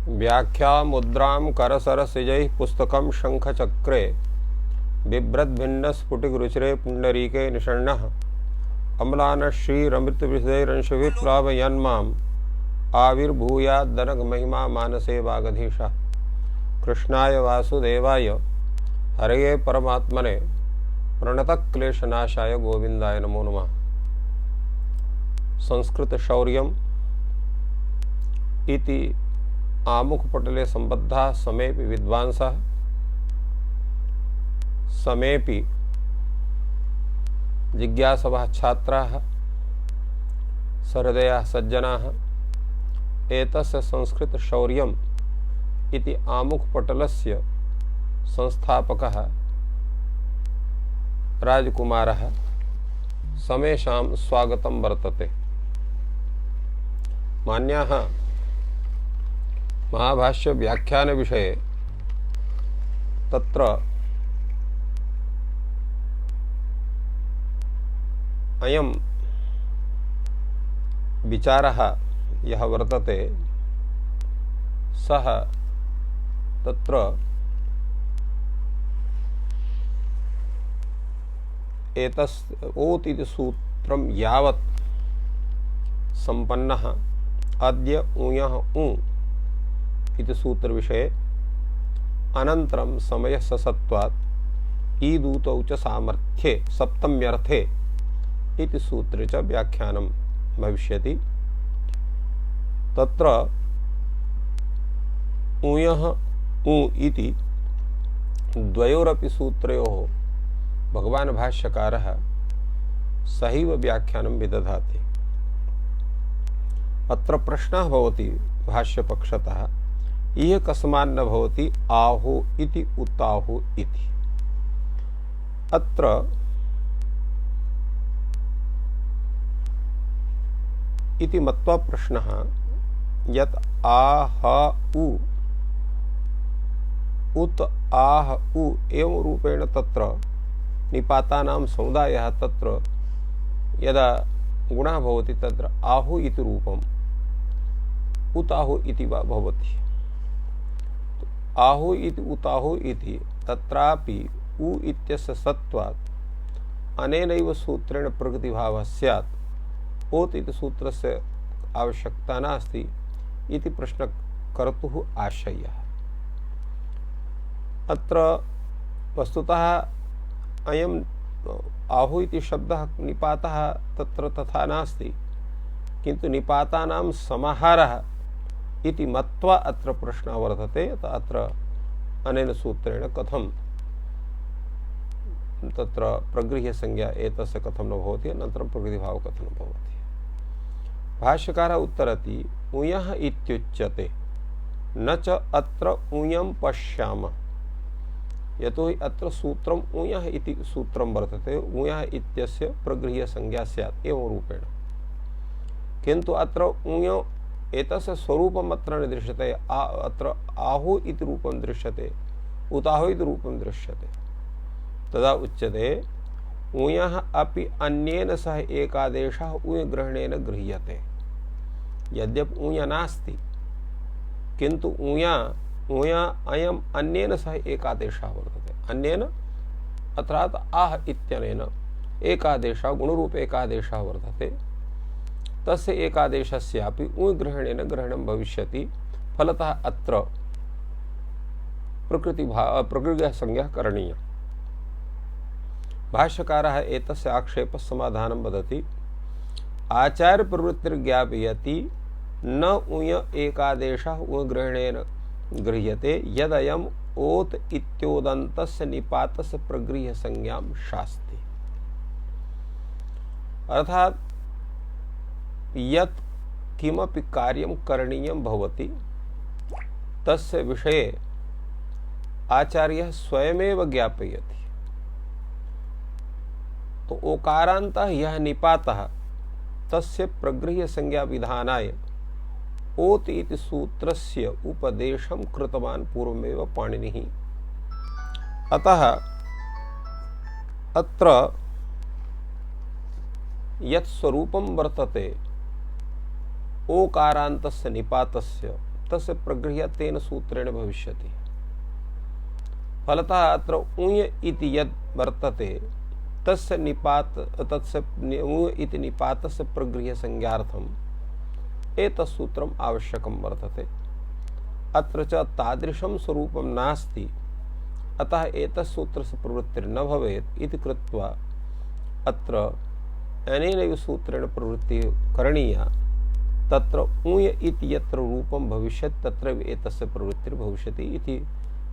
व्याख्या मुद्रां करसरसिजैः पुस्तकं शङ्खचक्रे बिभ्रद्भिन्न स्फुटिकरुचिरे पुण्डरीके निषण्णः अम्लानः श्रीरमृतविशदैरंशभिः प्लावयन्माम् आविर्भूयाद्दनकमहिमा मानसे वागधीशः। कृष्णाय वासुदेवाय हरये परमात्मने प्रणतक्लेशनाशाय गोविंदाय नमो नमः। संस्कृत शौर्यम् इति आमुखपटले संबद्धाः समेपि विद्वांसः समेपि जिज्ञासवः छात्राः सहृदयाः सज्जनाः एतस्य संस्कृत शौर्यम् इति आमुखपटलस्य संस्थापकः राजकुमारः समेषां स्वागतं वर्तते। मान्याः महाभाष्य व्याख्यान विषये तत्र अयं विचारः यः वर्तते सः तत्र ओत् इति सूत्रं यावत् संपन्नः अद्य ऊयः ऊ इति सूत्र विषये अनन्तरं समयः ससत्वात् ईदूतौ च सामर्थ्ये सप्तम्यर्थे इति सूत्रे च व्याख्यानं भविष्यति। तत्र ऊयः ऊ इति द्वयोरपि सूत्रयोः भगवान् भाष्यकारः सहैव व्याख्यानं विदधाति। अत्र प्रश्नः भवति भाष्यपक्षतः इह कस्मान्न भवति आहो इति उताहो इति। अत्र इति मत्वा प्रश्नः यत् आह उ उत आह उ एवं रूपेण तत्र निपातानां समुदायः तत्र यदा गुणः भवति तत्र आहु इति रूपम् उताहु इति वा भवति। आहु इति उताहु इति तत्रापि उ इत्यस्य सत्वात् अनेनैव सूत्रेण प्रकृतिभावः स्यात् ओत् इति सूत्रस्य आवश्यकता नास्ति इति प्रश्न कर्तुः आशयः। अत्र वस्तुतः अयम् आहु इति शब्दः निपातः तत्र तथा नास्ति, किन्तु निपातानां समाहारः इति मत्वा अत्र प्रश्नः वर्तते। अत्र अनेन सूत्रेण कथं तत्र प्रगृह्य संज्ञा एतस्य कथं न भवति, अनन्तरं प्रकृतिभावः कथं न भवति। भाष्यकारः उत्तरति ऊयः इत्युच्यते न च अत्र ऊयं पश्यामः, यतोहि अत्र सूत्रम् ऊयः इति सूत्रं वर्तते। ऊयः इत्यस्य प्रगृह्य संज्ञा स्यात् एवं रूपेण, किन्तु अत्र ऊय एतस्य स्वरूपम् अत्र न दृश्यते। अत्र आहु इति रूपं दृश्यते, उताहु इति रूपं दृश्यते। तदा उच्यते ऊयः अपि अन्येन सह एकादेशः ऊयग्रहणेन गृह्यते। यद्यपि ऊय नास्ति, किन्तु ऊय अयम् अन्येन सह एकादेशः वर्तते। अन्येन अर्थात् आह इत्यनेन एकादेशः गुणरूप एकादेशः वर्तते। तस्य एकादेशस्यापि ऊयग्रहणेन ग्रहणं भविष्यति। फलतः अत्र प्रकृतिः संज्ञा करणीया। भाष्यकारः एतस्य आक्षेपस्य समाधानं वदति आचार्य प्रवृत्तिर्ज्ञापयति न ऊय एकादेशः ऊयग्रहणेन गृह्यते यदयम् ओत् इत्योदन्तस्य निपातस्य प्रगृह्य संज्ञां शास्ति। अर्थात् यत् किमपि कार्यं करणीयं भवति तस्य विषये आचार्यः स्वयमेव ज्ञापयति। तो ओकारान्तः यः निपातः तस्य प्रगृह्य संज्ञा विधानाय ओत् इति सूत्रस्य उपदेशं कृतवान् पूर्वमेव पाणिनिः। अतः अत्र यत् स्वरूपं वर्तते ओकारान्तस्य निपातस्य तस्य प्रगृह्य तेन सूत्रेण भविष्यति। फलतः अत्र ऊय इति यद् वर्तते तस्य ऊय इति निपातस्य प्रगृह्य संज्ञार्थम् एतत् सूत्रम् आवश्यकं वर्तते। अत्र च तादृशं स्वरूपं नास्ति, अतः एतत् सूत्रस्य प्रवृत्तिर्न भवेत् इति कृत्वा अत्र अनेनैव सूत्रेण प्रवृत्तिः करणीया। तत्र ऊय इति यत्र रूपं भविष्यति तत्र एतस्य प्रवृत्तिर्भविष्यति इति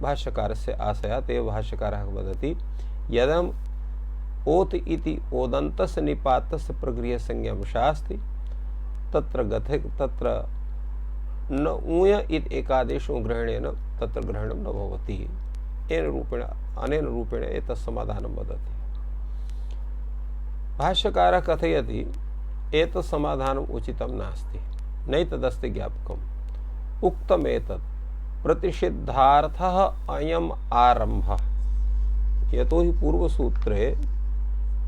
भाष्यकारस्य आशयात् एव भाष्यकारः वदति यदम् ओत् इति ओदन्तस्य निपातस्य प्रगृह्य संज्ञांशास्ति तत्र न ऊय इति एकादेशो ग्रहणेन तत्र ग्रहणं न भवति। अनेन रूपेण एतत् समाधानं वदति। भाष्यकारः कथयति एतत् समाधानम् उचितं नास्ति, नैतदस्ति ज्ञापकम्। उक्तमेतत् प्रतिषिद्धार्थः अयम् आरम्भः। यतो हि पूर्वसूत्रे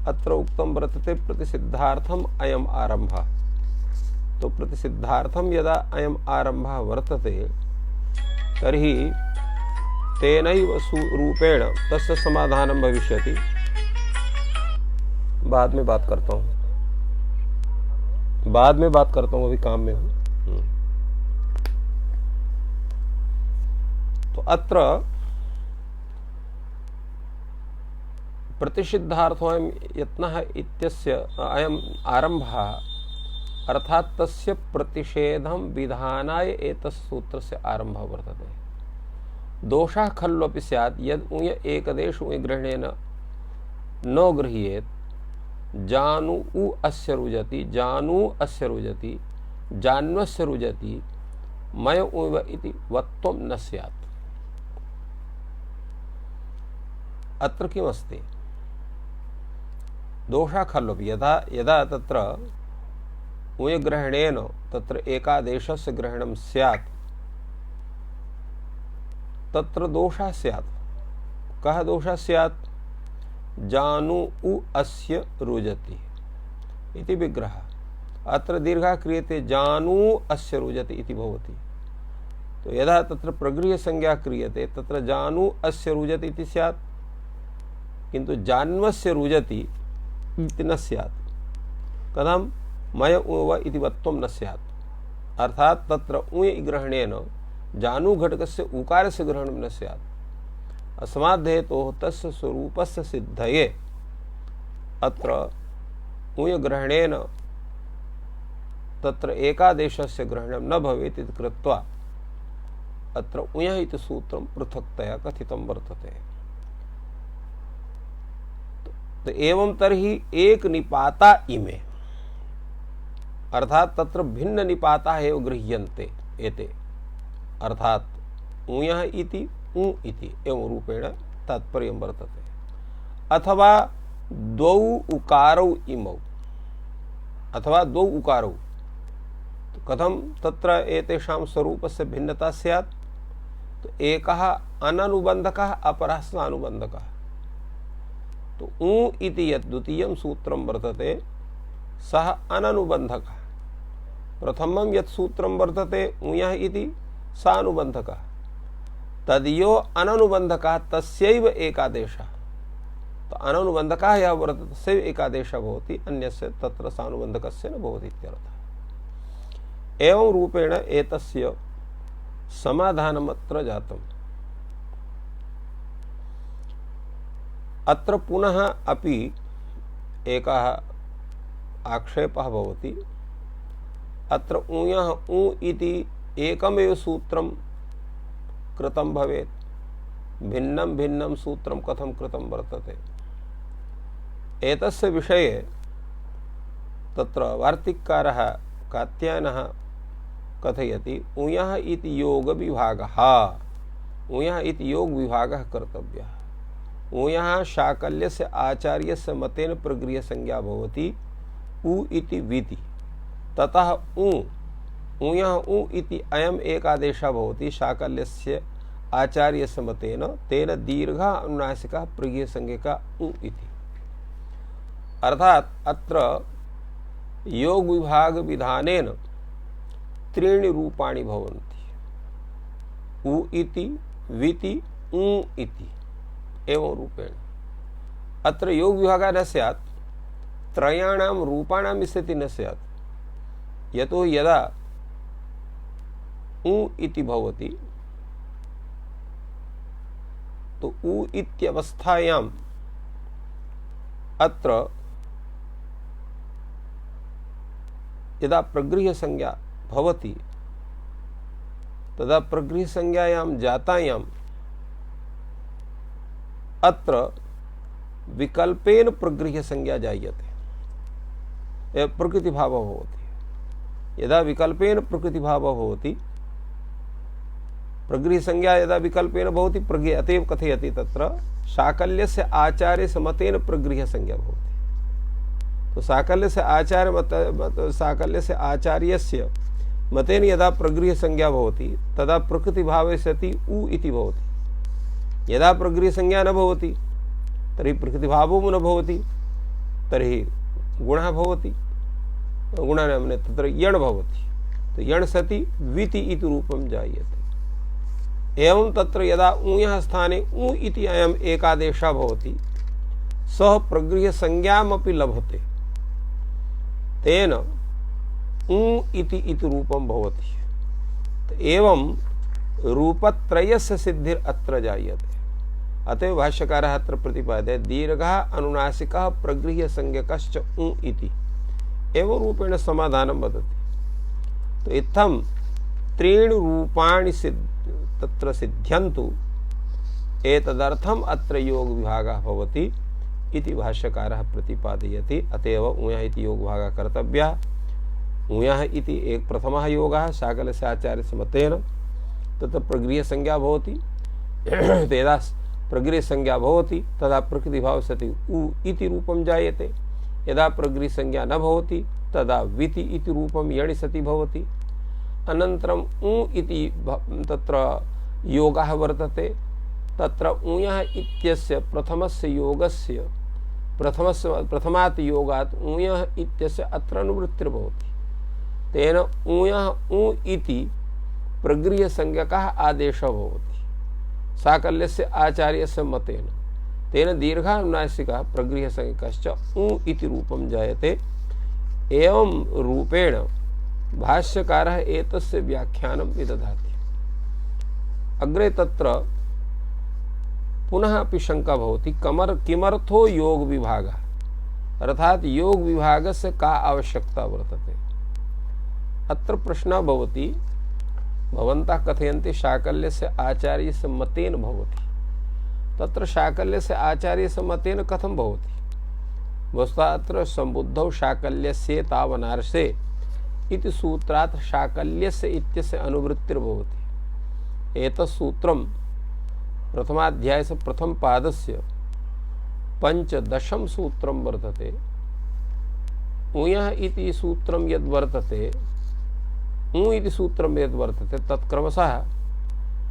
अत्र उक्तं वर्तते प्रतिषिद्धार्थम् अयम् आरम्भः। तो प्रतिषिद्धार्थं यदा अयम् आरम्भः वर्तते तर्हि तेनैव रूपेण तस्य समाधानं भविष्यति। बाद में बात करता हूँ, अभी काम में हूँ। तो अत्र प्रतिषिद्धार्थोऽयं यत्नः इत्यस्य अयम् आरम्भः अर्थात् तस्य प्रतिषेधं विधानाय एतस्य सूत्रस्य आरम्भः वर्तते। दोषः खल्वपि स्यात् यद् ऊय एकदेश ऊय ग्रहणेन न गृह्येत्। जानू अस्य रुजति, जान्वस्य रुजति, मय ऊव इति वत्वं न स्यात्। अत्र किमस्ति? दोषः खल्वपि यदा तत्र ऊयग्रहणेन तत्र एकादेशस्य ग्रहणं स्यात् तत्र दोषः स्यात्। कः दोषः स्यात्? जानू अस्य रुजति इति विग्रहः। अत्र दीर्घः क्रियते, जानू अस्य रुजति इति भवति। तो यदा तत्र प्रगृह्य संज्ञा क्रियते तत्र जानू अस्य रुजति इति स्यात्, किन्तु जान्वस्य रुजति इति न स्यात्। कथं? मय ऊव इति वत्वं न स्यात्। अर्थात् तत्र ऊय ग्रहणेन जानू घटकस्य उकारस्य ग्रहणं न स्यात्। अस्माद्धेतोः तस्य स्वरूपस्य सिद्धये अत्र ऊय ग्रहणेन तत्र एकादेशस्य ग्रहणं न भवेत् इति कृत्वा अत्र ऊय इति सूत्रं पृथक्तया कथितं वर्तते। तो एवं तर्हि एक निपाता इमे, अर्थात तत्र भिन्न निपाताः एव गृह्यन्ते एते, अर्थात ऊयः इति ऊ इति एवं रूपेण तात्पर्यं वर्तते। अथवा द्वौ उकारौ इमौ, अथवा द्वौ उकारौ। कथं तत्र एतेषां स्वरूपस्य भिन्नता स्यात्? तो एकः अननुबन्धकः, अपरः सानुबन्धकः। तो ऊ इति यत् द्वितीयं सूत्रं वर्तते सः अननुबन्धकः। प्रथमं यत् सूत्रं वर्तते ऊयः इति सानुबन्धकः, तदीयो अननुबन्धकः तस्यैव एकादेशः। तो अननुबन्धकः यः वर्तते तस्यैव एकादेशः भवति, अन्यस्य तत्र सानुबन्धकस्य न भवति इत्यर्थः। एवं रूपेण एतस्य समाधानम् अत्र जातम्। अत्र पुनः अपि एकः आक्षेपः भवति। अत्र ऊयः ऊ इति एकमेव सूत्रं कृतं भवेत्, भिन्नं भिन्नं सूत्रं कथं कृतं वर्तते। एतस्य विषये तत्र वार्तिककारः कात्यायनः कथयति ऊयः इति योगविभागः, ऊयः इति योगविभागः कर्तव्यः। ऊयः शाकल्यस्य आचार्यस्य मतेन प्रगृह्य संज्ञा भवति ऊ इति विति। ततः ऊयः ऊ इति अयम् एकादेशः भवति शाकल्यस्य आचार्यस्य मतेन, तेन दीर्घः अनुनासिकः प्रगृह्य संज्ञकः ऊ इति। अर्थात अत्र योग विभाग विधानेन त्रीणि रूपाणि भवन्ति। उ इति विति उ इति एवं रूपेण। अत्र योग विभागः न स्यात्, त्रयाणां रूपाणां स्थितिः न स्यात्। यतो यदा उ इति भवति तो उ इत्यवस्थायाम् अत्र यदा प्रगृह्य संज्ञा भवति तदा प्रगृह्य संज्ञायां जातायाम् अत्र विकल्पेन प्रगृह्य संज्ञा जायते, प्रकृति भावः भवति। यदा विकल्पेन प्रकृति भावः भवति, प्रगृह्य संज्ञा यदा विकल्पेन भवति, प्रगृह्य अतएव कथयति तत्र साकल्यस्य आचार्यस्य मतेन प्रगृह्य संज्ञा भवति। तो साकल्यस्य आचार्यस्य मतेन यदा प्रगृह्य संज्ञा भवति तदा प्रकृति भावे सति उ इति भवति। यदा प्रगृह्य संज्ञा न भवति तर्हि प्रकृति भावो न भवति, तर्हि गुणः भवति, गुणः नाम तत्र यण् भवति। तो यण् सति विति इति रूपं जायते। एवं तत्र यदा ऊयः स्थाने उ इति अयम् एकादेशः भवति, सः प्रगृह्य संज्ञामपि लभते, तेन उ इति रूपं भवति। तो एवं रूपत्रयस्य सिद्धिर् अत्र जायते। अतएव भाष्यकारः अत्र प्रतिपादय दीर्घः अनुनासिकः प्रगृह्य संज्ञकश्च उ इति एवं रूपेण समाधानं वदति। तो इत्थं त्रीणि रूपाणि तत्र सिद्ध्यन्तु, एतदर्थम् अत्र योग विभागः भवति इति भाष्यकारः प्रतिपादयति। अतएव ऊयः इति योग विभागः कर्तव्यः। ऊयः इति एक प्रथमः योगः साकल्यस्य आचार्यस्य मतेन, तत्र प्रगृह्य संज्ञा भवति। यदा प्रगृह्य संज्ञा भवति तदा प्रकृतिभाव सति उ इति रूपं जायते। यदा प्रगृह्य संज्ञा न भवति तदा विति इति रूपं यणि सति भवति। अनन्तरम् उ इति तत्र योगः वर्तते। तत्र ऊयः इत्यस्य प्रथमस्य योगस्य प्रथमात् योगात् ऊयः इत्यस्य अत्र अनुवृत्तिर्भवति। तेन ऊयः उ इति प्रगृह्य संज्ञकः आदेशः भवति साकल्यस्य आचार्यस्य मतेन। तेन दीर्घानुनासिकः प्रगृह्य संज्ञकश्च उ इति रूपं जायते। एवं रूपेण भाष्यकारः एतस्य व्याख्यानं विदधाति। अग्रे तत्र पुनः अपि शंका भवति, किमर्थो योग विभागः, अर्थात योग विभागस्य का आवश्यकता वर्तते। अत्र प्रश्नः भवति, भवन्तः कथयन्ति शाकल्यस्य आचार्यस्य मतेन भवति। तत्र शाकल्यस्य आचार्यस्य मतेन कथं भवति? वस्तुतः अत्र सम्बुद्धौ शाकल्यस्य तावनार्षे इति सूत्रात् शाकल्यस्य इत्यस्य अनुवृत्तिर्भवति। एतत् सूत्रं प्रथमाध्यायस्य प्रथम पादस्य 15 सूत्रं वर्तते। ऊयः इति सूत्रं यद् वर्तते, उ इति सूत्रं यद् वर्तते तत् क्रमशः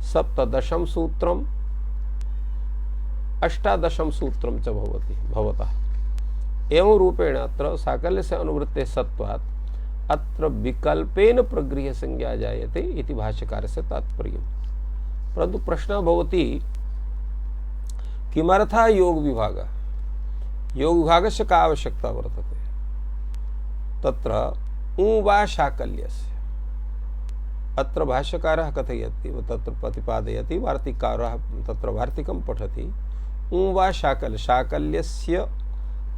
17 सूत्रं 18 सूत्रं च भवति भवतः। एवं रूपेण अत्र साकल्यस्य अनुवृत्तेः सत्त्वात् अत्र विकल्पेन प्रगृह्य संज्ञा जायते इति भाष्यकारस्य तात्पर्यम्। परन्तु प्रश्नः भवति, किमर्थः योग विभागः? योग विभागस्य का आवश्यकता वर्तते? तत्र उ वा शाकल्यस्य, अत्र भाष्यकारः कथयति, तत्र प्रतिपादयति, वार्तिककारः तत्र वार्तिकं पठति। उ वा शाकल्यस्य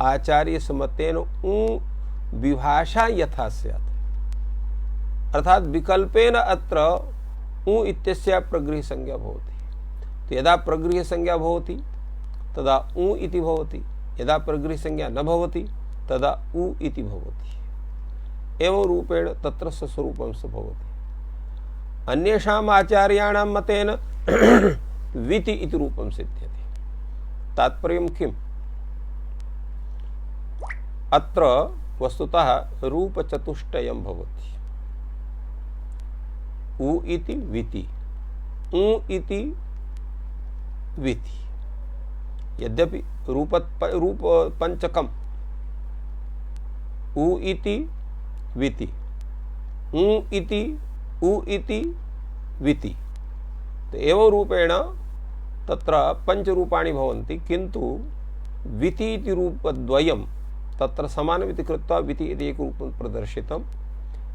आचार्यस्य मतेन उ विभाषा यथा स्यात्, अर्थात विकल्पेन अत्र उ इत्यस्य प्रगृह्य संज्ञा भवति। तो यदा प्रगृह्य संज्ञा भवति तदा उ इति भवति, यदा प्रगृह्य संज्ञा न भवति तदा उ इति भवति। एवं रूपेण तत्र स्वरूपं स भवति। अन्येषाम् आचार्याणां मतेन विति इति रूपं सिद्ध्यति। तात्पर्यं किम्? अत्र वस्तुतः रूपचतुष्टयं भवति। उ इति विति, उ इति विति। यद्यपि रूप पंचकम उ इति विति, उ इति उ इति विति। तो एवं रूपेण तत्र पंचरूपाणि भवन्ति, किन्तु विति इति रूपद्वयं तत्र समानमिति कृत्वा विति इति एकरूपं प्रदर्शितम्,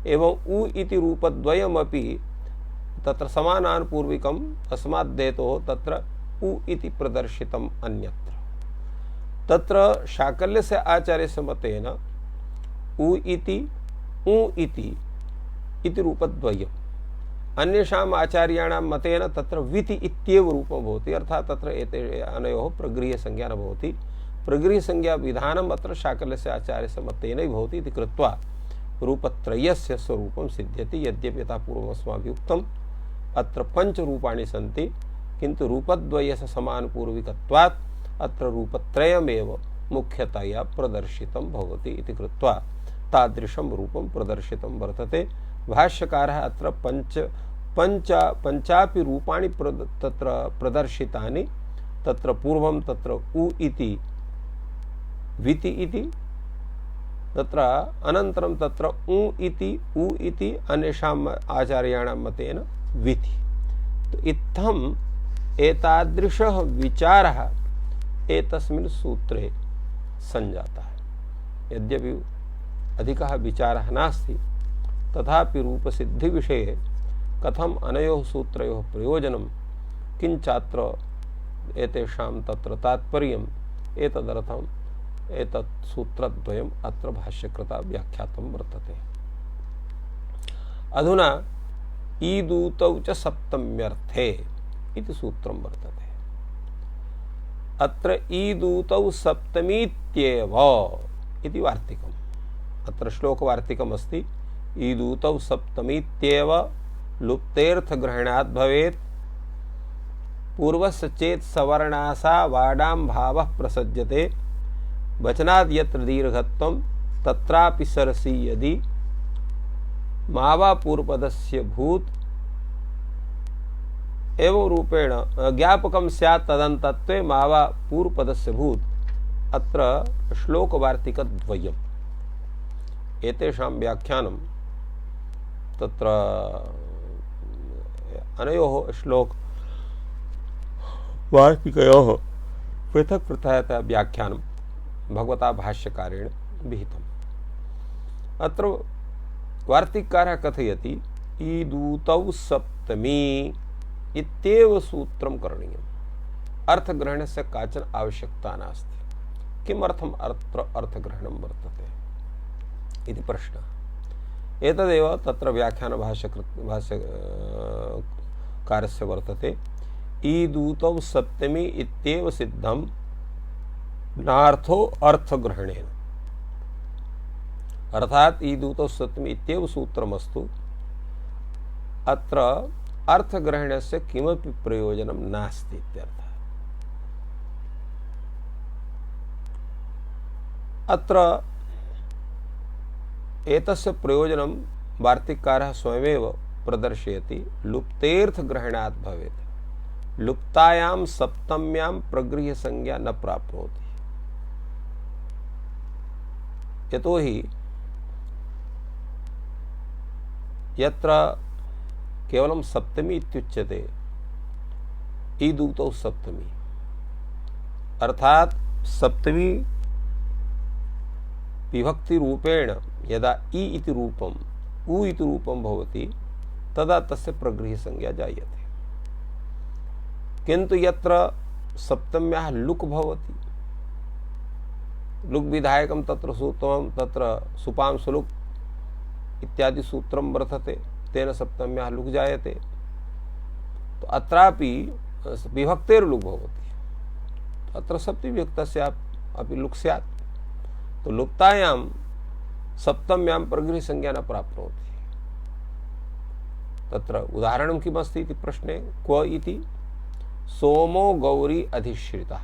एवं उ इति रूपद्वयमपि तत्र समानानुपूर्विकम् अस्माद् हेतोः तत्र उ इति प्रदर्शितम् अन्यत्र। तत्र शाकल्यस्य आचार्यस्य मतेन उ इति उ इति रूपद्वयम्, अन्येषाम् आचार्याणां मतेन तत्र विति इत्येव रूपं भवति, अर्थात् तत्र एते अनयोः प्रगृह्यसंज्ञा न भवति। प्रगृह्यसंज्ञा विधानम् अत्र शाकल्यस्य आचार्यस्य मतेनैव भवति इति कृत्वा रूपत्रयस्य स्वरूपं सिद्ध्यति। यद्यपि यथा पूर्वम् अस्माभिः उक्तम् अत्र पञ्चरूपाणि सन्ति, किन्तु रूपद्वयस्य समानपूर्विकत्वात् अत्र रूपत्रयमेव मुख्यतया प्रदर्शितं भवति इति कृत्वा तादृशं रूपं प्रदर्शितं वर्तते। भाष्यकारः अत्र पञ्चापि रूपाणि तत्र प्रदर्शितानि। तत्र पूर्वं तत्र उ इति विति इति, तत्र अनन्तरं तत्र उ इति अन्येषाम् आचार्याणां मतेन विति। तो इत्थम् एतादृशः विचारः एतस्मिन् सूत्रे सञ्जातः। यद्यपि अधिकः विचारः नास्ति, तथापि रूपसिद्धिविषये कथम् अनयोः सूत्रयोः प्रयोजनं, किञ्चात्र एतेषां तत्र तात्पर्यम्, एतदर्थम् एतत् सूत्रद्वयम् अत्र भाष्यकृता व्याख्यातं वर्तते। अधुना ईदूतौ च सप्तम्यर्थे इति सूत्रं वर्तते। अत्र ईदूतौ सप्तमीत्येव इति वार्तिकम्। अत्र श्लोकवार्तिकम् अस्ति। ईदूतौ सप्तमीत्येव लुप्तेऽर्थग्रहणात् भवेत्। पूर्वस्य चेत् सवर्णासा वाडां भावः प्रसज्यते। वचनाद् यत्र दीर्घत्वं तत्रापि सरसी यदि मावा पूर्वपदस्य भूत एवं रूपेण ज्ञापकं स्यात् तदन्तत्वे मावा पूर्वपदस्य भूत। अत्र श्लोकवार्तिकद्वयम्। एतेषां व्याख्यानं तत्र अनयोः श्लोक वार्तिकयोः पृथक् पृथक् व्याख्यानं भगवता भाष्यकारेण विहितम्। अत्र वार्तिककारः कथयति ईदूतौ सप्तमी इत्येव सूत्रं करणीयम्। अर्थग्रहणस्य काचन आवश्यकता नास्ति। किमर्थम् अत्र अर्थग्रहणं वर्तते इति प्रश्नः। एतदेव तत्र भाष्यकारस्य वर्तते। ईदूतौ सप्तमी इत्येव सिद्धं नार्थो अर्थग्रहणेन। अर्थात ईदूतौ सप्तमी इत्येव सूत्रमस्तु। अत्र अर्थग्रहणस्य किमपि प्रयोजनं नास्ति इत्यर्थः। अत्र एतस्य प्रयोजनं वार्तिककारः स्वयमेव प्रदर्शयति। लुप्तेऽर्थग्रहणात् भवेत्। लुप्तायां सप्तम्यां प्रगृह्य संज्ञा न प्राप्नोति। यतोहि यत्र केवलं सप्तमी इत्युच्यते ईदूतौ सप्तमी, अर्थात सप्तमी विभक्ति रूपेण यदा ई इति रूपम उ इति रूपम भवति तदा तस्य प्रगृह्य संज्ञा जायते। किन्तु यत्र सप्तम्याः लुक् भवति, लुक् विधायकं तत्र सूत्रं तत्र सुपां सुलुक् इत्यादि सूत्रं वर्तते, तेन सप्तम्याः लुक् जायते। तो अत्रापि विभक्तेर्लुक् भवति, अत्र सप्तविभक्तस्य अपि लुक् स्यात्। तो लुप्तायां सप्तम्यां प्रगृह्य संज्ञा न प्राप्नोति। तत्र उदाहरणं किमस्ति इति प्रश्ने क्व इति सोमो गौरी अधिश्रितः।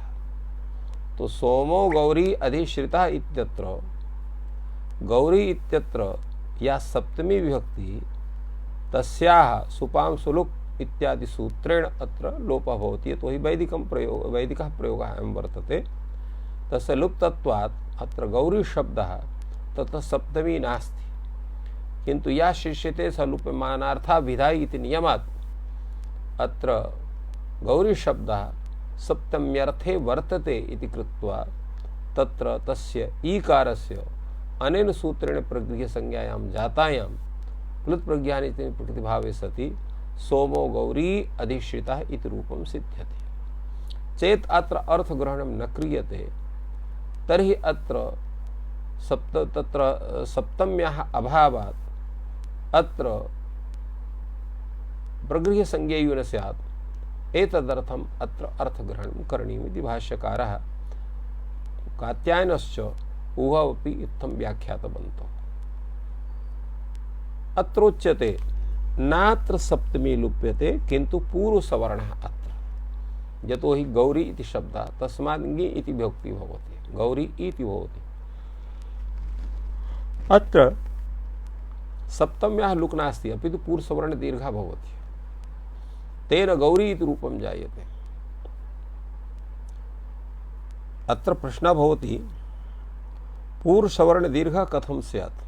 तो सोमो गौरी अधिश्रितः इत्यत्र गौरी इत्यत्र या सप्तमी विभक्ति तस्याः सुपां सुलुक् इत्यादि सूत्रेण अत्र लोपः भवति। यतोहि वैदिकः प्रयोगः एवं वर्तते। तस्य लुप्तत्वात् अत्र गौरी शब्दः ततः सप्तमी नास्ति, किन्तु या शिष्यते स लुप्यमानार्था विधायि इति नियमात् अत्र गौरी शब्दः सप्तम्यर्थे वर्तते इति कृत्वा तत्र तस्य ईकारस्य अनेन सूत्रेण प्रगृह्य संज्ञायां जातायां प्लुत प्रज्ञानिति प्रकृतिभावे सति सोमो गौरी अधिश्रितः इति रूपं सिद्ध्यति। चेत् अत्र अर्थग्रहणं न क्रियते तर्हि अत्र सप्तम्याः अभावात् अत्र प्रगृह्य संज्ञेयु न स्यात्। एतदर्थम् अत्र अर्थग्रहणं करणीयमिति भाष्यकारः कात्यायनश्च उभवपि इत्थं व्याख्यातवन्तौ। अत्रोच्यते नात्र सप्तमी लुप्यते किन्तु पूर्वसवर्णः अत्र यतो हि गौरी इति शब्दः तस्मात् ङि इति विभक्तिः भवति, गौरी इति भवति। अत्र सप्तम्याः लुक् नास्ति अपि तु पूर्वसवर्ण दीर्घः भवति, तेन गौरी इति रूपं जायते। अत्र प्रश्नः भवति पूर्वसवर्ण दीर्घः कथं स्यात्,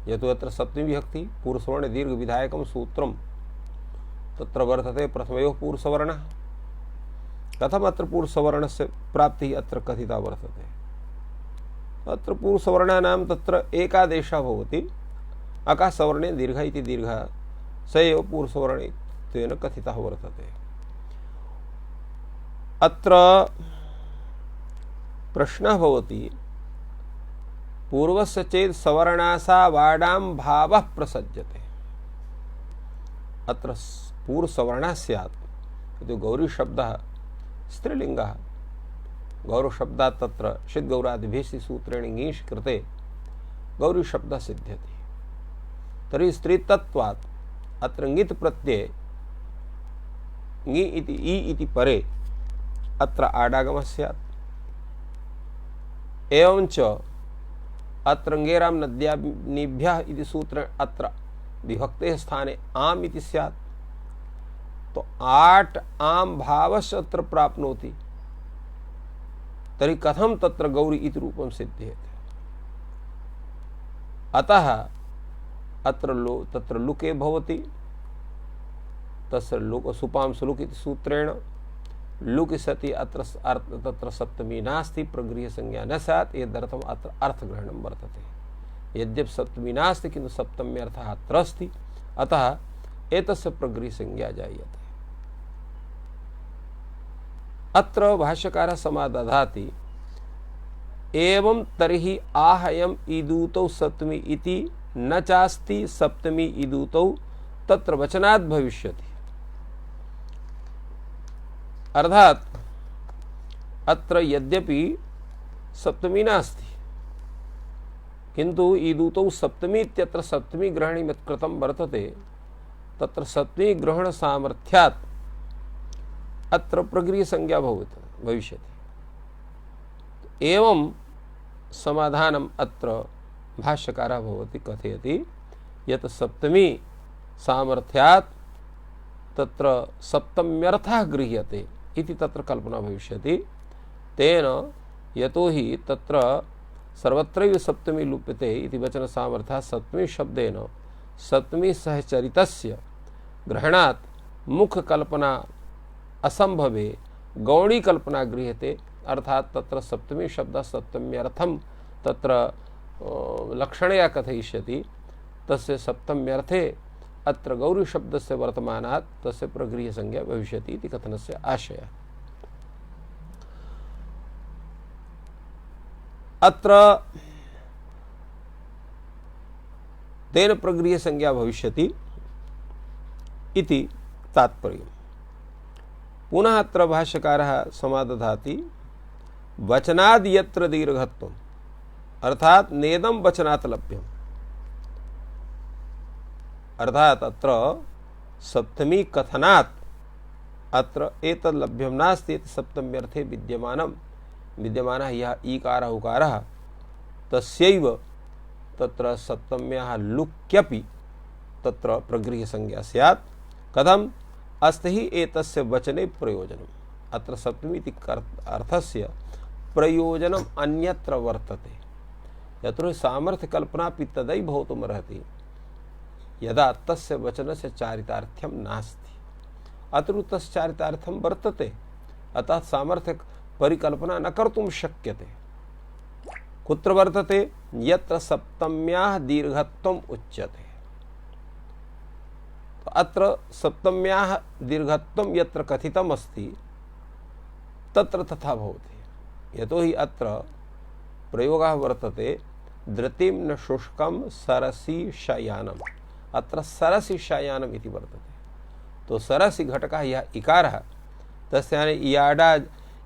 यतो अत्र सप्तमी विभक्ति पूर्वसवर्ण दीर्घ विधायकं सूत्रं तत्र वर्तते प्रथमयोः पूर्वसवर्णः, कथम् अत्र पूर्वसवर्णस्य प्राप्तिः अत्र कथिता वर्तते। अत्र पूर्वसवर्णानां तत्र एकादेशः भवति, अकासवर्णे दीर्घ इति दीर्घः स एव पूर्वसवर्णेन कथितः वर्तते। अत्र प्रश्नः भवति पूर्वस्य चेत् सवर्णासा वाडां भावः प्रसज्यते। अत्र पूर्वसवर्णः स्यात् इति गौरी शब्दः स्त्रीलिङ्गः, गौरशब्दात् तत्र षिद्गौरादिभिः सूत्रेण ङीष् कृते गौरी शब्दः सिद्ध्यति। तर्हि स्त्रीतत्वात् अत्र ङित् प्रत्यये ङि इति इ इति परे अत्र आडागमः स्यात्। एवञ्च अत्र ङेरां नद्यानिभ्यः इति सूत्रेण अत्र विभक्तेः स्थाने आम् इति स्यात्। तो आट् आम् भावस्य अत्र प्राप्नोति, तर्हि कथं तत्र गौरी इति रूपं सिद्ध्येते। अतः अत्र तत्र लुके भवति, तस्य लुक सुपांशुलुक् इति सूत्रेण लुक् सति अत्र तत्र सप्तमी नास्ति, प्रगृह्य संज्ञा न स्यात्। एतदर्थम् अत्र अर्थग्रहणं वर्तते। यद्यपि सप्तमी नास्ति किन्तु सप्तम्यर्थः अत्र अस्ति, अतः एतस्य प्रगृह्य संज्ञा जायते। अत्र भाष्यकारः समादधाति एवं तर्हि आहयम् ईदूतौ सप्तमी इति न चास्ति सप्तमी ईदूतौ तत्र वचनात् भविष्यति। अर्थात अत्र यद्यपि सप्तमी नास्ति किन्तु ईदूतौ सप्तमी इत्यत्र सप्तमी ग्रहणं यत् कृतं वर्तते तत्र सप्तमी ग्रहण सामर्थ्यात् अत्र प्रगृह्य संज्ञा भविष्यति। एवं समाधानम् अत्र भाष्यकारः भवति कथयति यत् सप्तमी सामर्थ्यात् तत्र सप्तम्यर्थः गृह्यते इति तत्र कल्पना भविष्यति। तेन यतो हि तत्र सर्वत्रैव सप्तमी लुप्यते इति वचन सामर्थ्यात् सप्तमी शब्देन सप्तमी सहचरितस्य ग्रहणात् मुख्य कल्पना असंभवे गौणी कल्पना गृह्यते। अर्थात तत्र सप्तमी शब्दः सप्तम्यर्थं तत्र लक्षणया कथयिष्यति, तस्य सप्तम्यर्थे अत्र गौरी शब्दस्य वर्तमानात् तस्य प्रगृह्य संज्ञा भविष्यति इति कथनस्य आशयः। अत्र तेन प्रगृह्य संज्ञा भविष्यति इति तात्पर्यम्। पुनः अत्र भाष्यकारः समादधाति वचनाद् यत्र दीर्घत्वम्, अर्थात नेदं वचनात् लभ्यम्। अर्थात अत्र सप्तमी कथनात् अत्र एतद् लभ्यं नास्ति इति सप्तम्यर्थे विद्यमानः यः ईकारः उकारः तस्यैव तत्र सप्तम्याः लुक्यपि तत्र प्रगृह्य संज्ञा स्यात्। कथम् अस्ति हि एतस्य वचने प्रयोजनम्। अत्र सप्तमी इति अर्थस्य प्रयोजनम् अन्यत्र वर्तते। यतो सामर्थ्य कल्पनापि तदैव भवितुमर्हति यदा तस्य वचनस्य चारितार्थ्यं नास्ति। अतिरिक्तश्चारितार्थं वर्तते, अतः सामर्थ्य परिकल्पना न कर्तुं शक्यते। कुत्र वर्तते? यत्र सप्तम्याः दीर्घत्वम् उच्यते। तो अत्र सप्तम्याः दीर्घत्वं यत्र कथितम् अस्ति तत्र तथा भवति। यतोहि अत्र प्रयोगः वर्तते धृतिं न शुष्कं सरसी शयानम्। अत्र सरसी शयानम् इति वर्तते। तो सरसी घटकः यः इकारः तस्य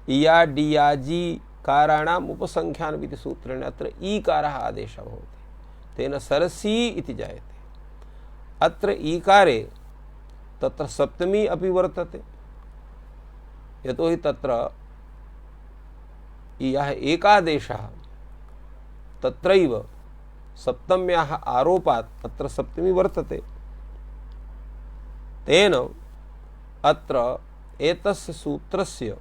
इयाडियाजी काराणाम् उपसंख्यानम् इति सूत्रेण अत्र ईकारः आदेशः भवति, तेन सरसी इति जायते। अत्र ईकारे तत्र सप्तमी अपि वर्तते, यतोहि तत्र यः एकादेशः तत्रैव सप्तम्याः आरोपात् अत्र सप्तमी वर्तते। तेन अत्र एतस्य सूत्रस्य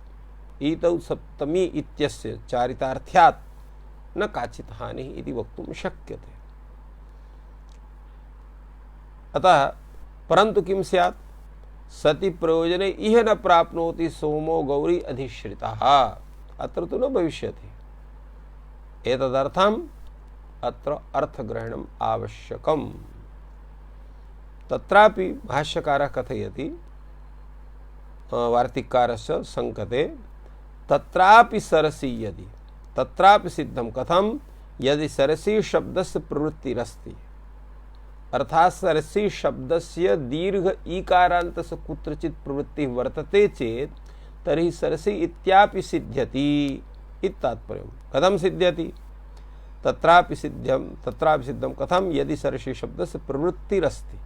ईतौ सप्तमी इत्यस्य चारितार्थ्यात् न काचित् हानिः इति वक्तुं शक्यते। अतः परन्तु किं स्यात्? सति प्रयोजने इह न प्राप्नोति सोमो गौरी अधिश्रितः, अत्र तु न भविष्यति। एतदर्थम् अत्र अर्थग्रहणम् आवश्यकम्। तत्रापि भाष्यकारः कथयति वार्तिककारस्य संकते, तत्रापि सरसी यदि, तत्रापि सिद्धं कथं? यदि सरसी शब्दस्य प्रवृत्तिरस्ति, अर्थात् सरसी शब्दस्य दीर्घ ईकारान्तस्य कुत्रचित् प्रवृत्तिः वर्तते चेत् तर्हि सरसी इत्यापि सिद्ध्यति इति तात्पर्यं। कथं सिद्ध्यति? तत्रापि सिद्धं कथं? यदि सरसी शब्दस्य प्रवृत्तिरस्ति।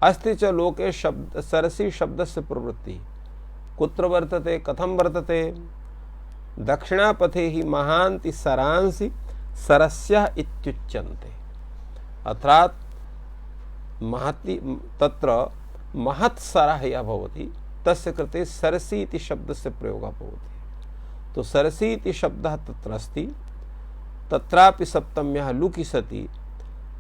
अस्ति च लोके सरसी शब्दस्य प्रवृत्तिः कुत्र वर्तते? कथं वर्तते? दक्षिणापथे हि महान्ति सरांसि सरस्यः इत्युच्यन्ते। अर्थात् तत्र महत्सरः यः भवति तस्य कृते सरसी इति शब्दस्य प्रयोगः भवति। तो सरसी इति शब्दः तत्र अस्ति, तत्रापि सप्तम्याः लुकि सति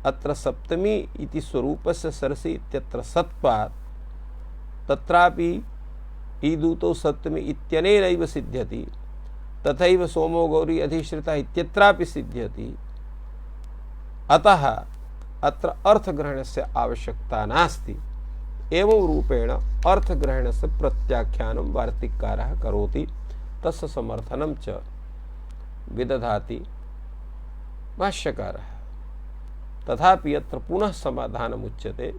अत्र सप्तमी इति स्वरूपस्य सरसी इत्यत्र सत्त्वात् तत्रापि ईदूतो सप्तमी इत्यनेनैव सिद्ध्यति, तथैव सोमो गौरी अधिश्रितः इत्यत्रापि सिद्ध्यति। अतः अत्र अर्थग्रहणस्य आवश्यकता नास्ति। एवं रूपेण अर्थग्रहणस्य प्रत्याख्यानं वार्तिककारः करोति, तस्य समर्थनं च विदधाति भाष्यकारः। तथापि यत्र पुनः समाधानम् उच्यते,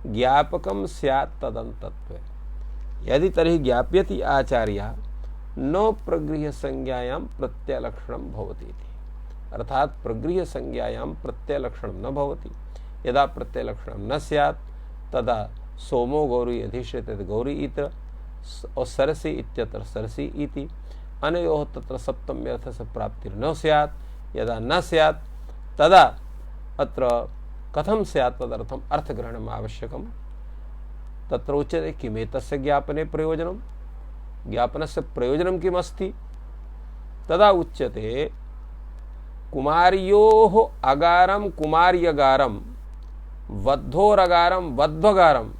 ज्ञापकं स्यात् तदन्तत्वे। यदि तर्हि ज्ञाप्यति आचार्यः न प्रगृह्य संज्ञायां प्रत्ययलक्षणं भवति इति। अर्थात प्रगृह्य संज्ञायां प्रत्ययलक्षणं न भवति। यदा प्रत्ययलक्षणं न स्यात् तदा सोमो गौरी अधिश्रितः गौरी इति और सरसी इत्यत्र सरसी इति अनयोः तत्र सप्तम्यर्थस्य प्राप्तिर्न स्यात्। यदा न स्यात् तदा अत्र कथं स्यात्? तदर्थम् अर्थग्रहणम् आवश्यकम्। तत्र उच्यते किमेतस्य ज्ञापने प्रयोजनं? ज्ञापनस्य प्रयोजनं किमस्ति? तदा उच्यते कुमार्योः अगारं कुमार्यगारं वद्धोरगारं वध्वगारम्